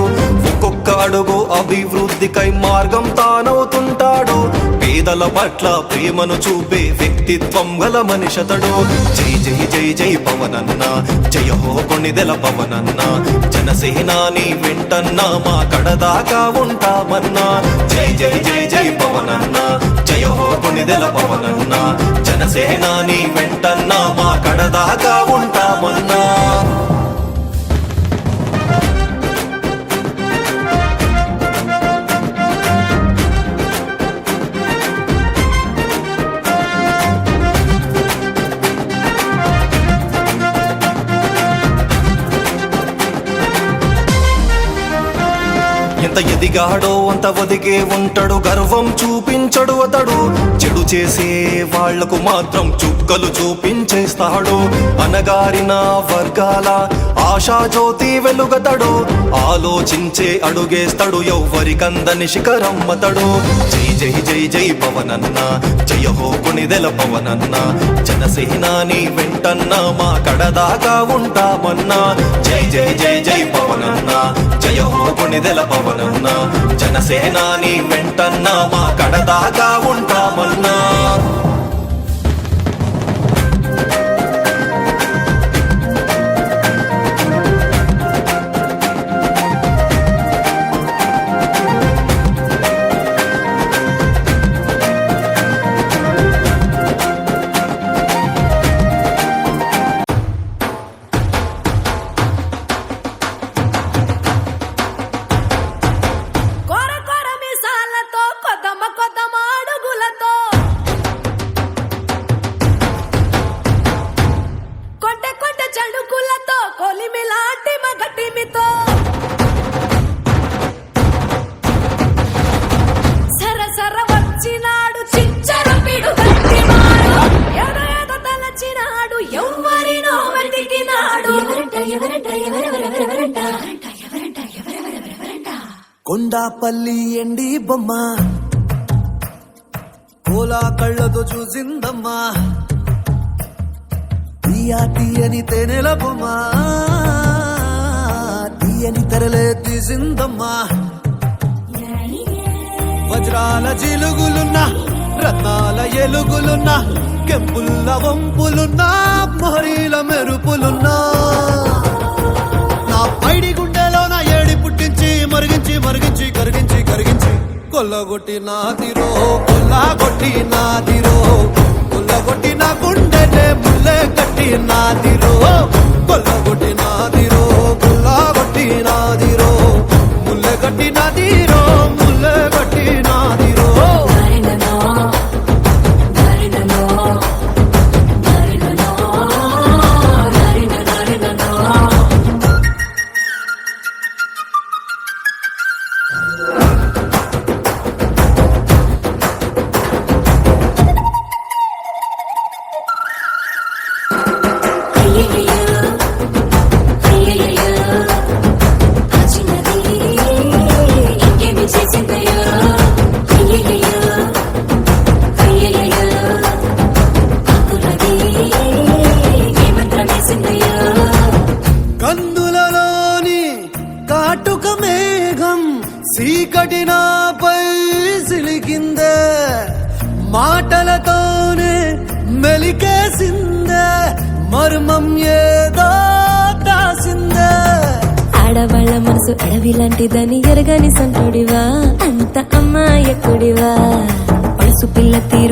ఒక్కొక్క అడుగు అభివృద్ధికై మార్గం తానవుతుంటాడు. పేదల పట్ల ప్రేమను చూపే వ్యక్తిత్వం గల మనిషతడు. జై జై జై జై పవనన్న, జయ హో కొణిదెల పవనన్న, జనసేన నీ వెంటన్నా మా కడదాకా ఉంటామన్నా. జై జై జై జై పవనన్న, జయ హో కొణిదెల పవనన్న, జనసేన నీ వెంటన్నా మా కడదాకా ఉంటామన్నా. ఎంత ఎదిగాడో అంత ఒదిగే ఉంటాడు, గర్వం చూపించడు అతడు. చెడు చేసే వాళ్లకు మాత్రం చుక్కలు చూపించేస్తాడు. అనగారిన వర్గాల ఆశా జ్యోతి వెలుగతడు. ఆలోచించే అడుగేస్తాడు, ఎవ్వరికందని శిఖరమ్మతడు. జై జై జై జై పవనన్న, జయ హో కొణిదెల పవనన్న, జనసేన నీ వెంటన్నా మా కడదాకా ఉంటామన్నా. జై జై జై జై పవనన్న, జయ హో కొణిదెల పవనన్న, జనసేన నీ వెంటన్నా మా కడదాకా ఉంటామన్నా. కొండాపల్లి ఎండి బొమ్మ కోలా కళ్ళతో చూసిందమ్మా. తీయని తేనెల బొమ్మ తీయని తెరలే తీసిందమ్మా. వజ్రాల జిలుగులున్నా రత్నాల ఎలుగులున్నా కెంపుల్ల వంపులున్నా మొహరీల మెరుపులున్నా నా పైడి గుండెలో నా ఏడి పుట్టించి మరిగించి మరిగించి కరిగించి కరిగించి కొల్లగొట్టి నాదిరో కొల్లగొట్టి నాదిరో కొల్లగొట్టి నా గుండెనే ముల్లె కట్టి నాదిరో కొల్లగొట్టి నాదిరో కొల్లగొట్టి నాదిరో ముల్లె కట్టి నాదిరో ముల్లె కట్టి చీకటి నాపై సిలికిందే మాటలతోనే మెలికేసిందే మర్మం ఏదో దాసిందే ఆడవాళ్ళ మనసు అడవి లాంటిదని ఎరగని సంటుడివా అంత అమ్మాయకుడివా పడుసు పిల్ల తీరు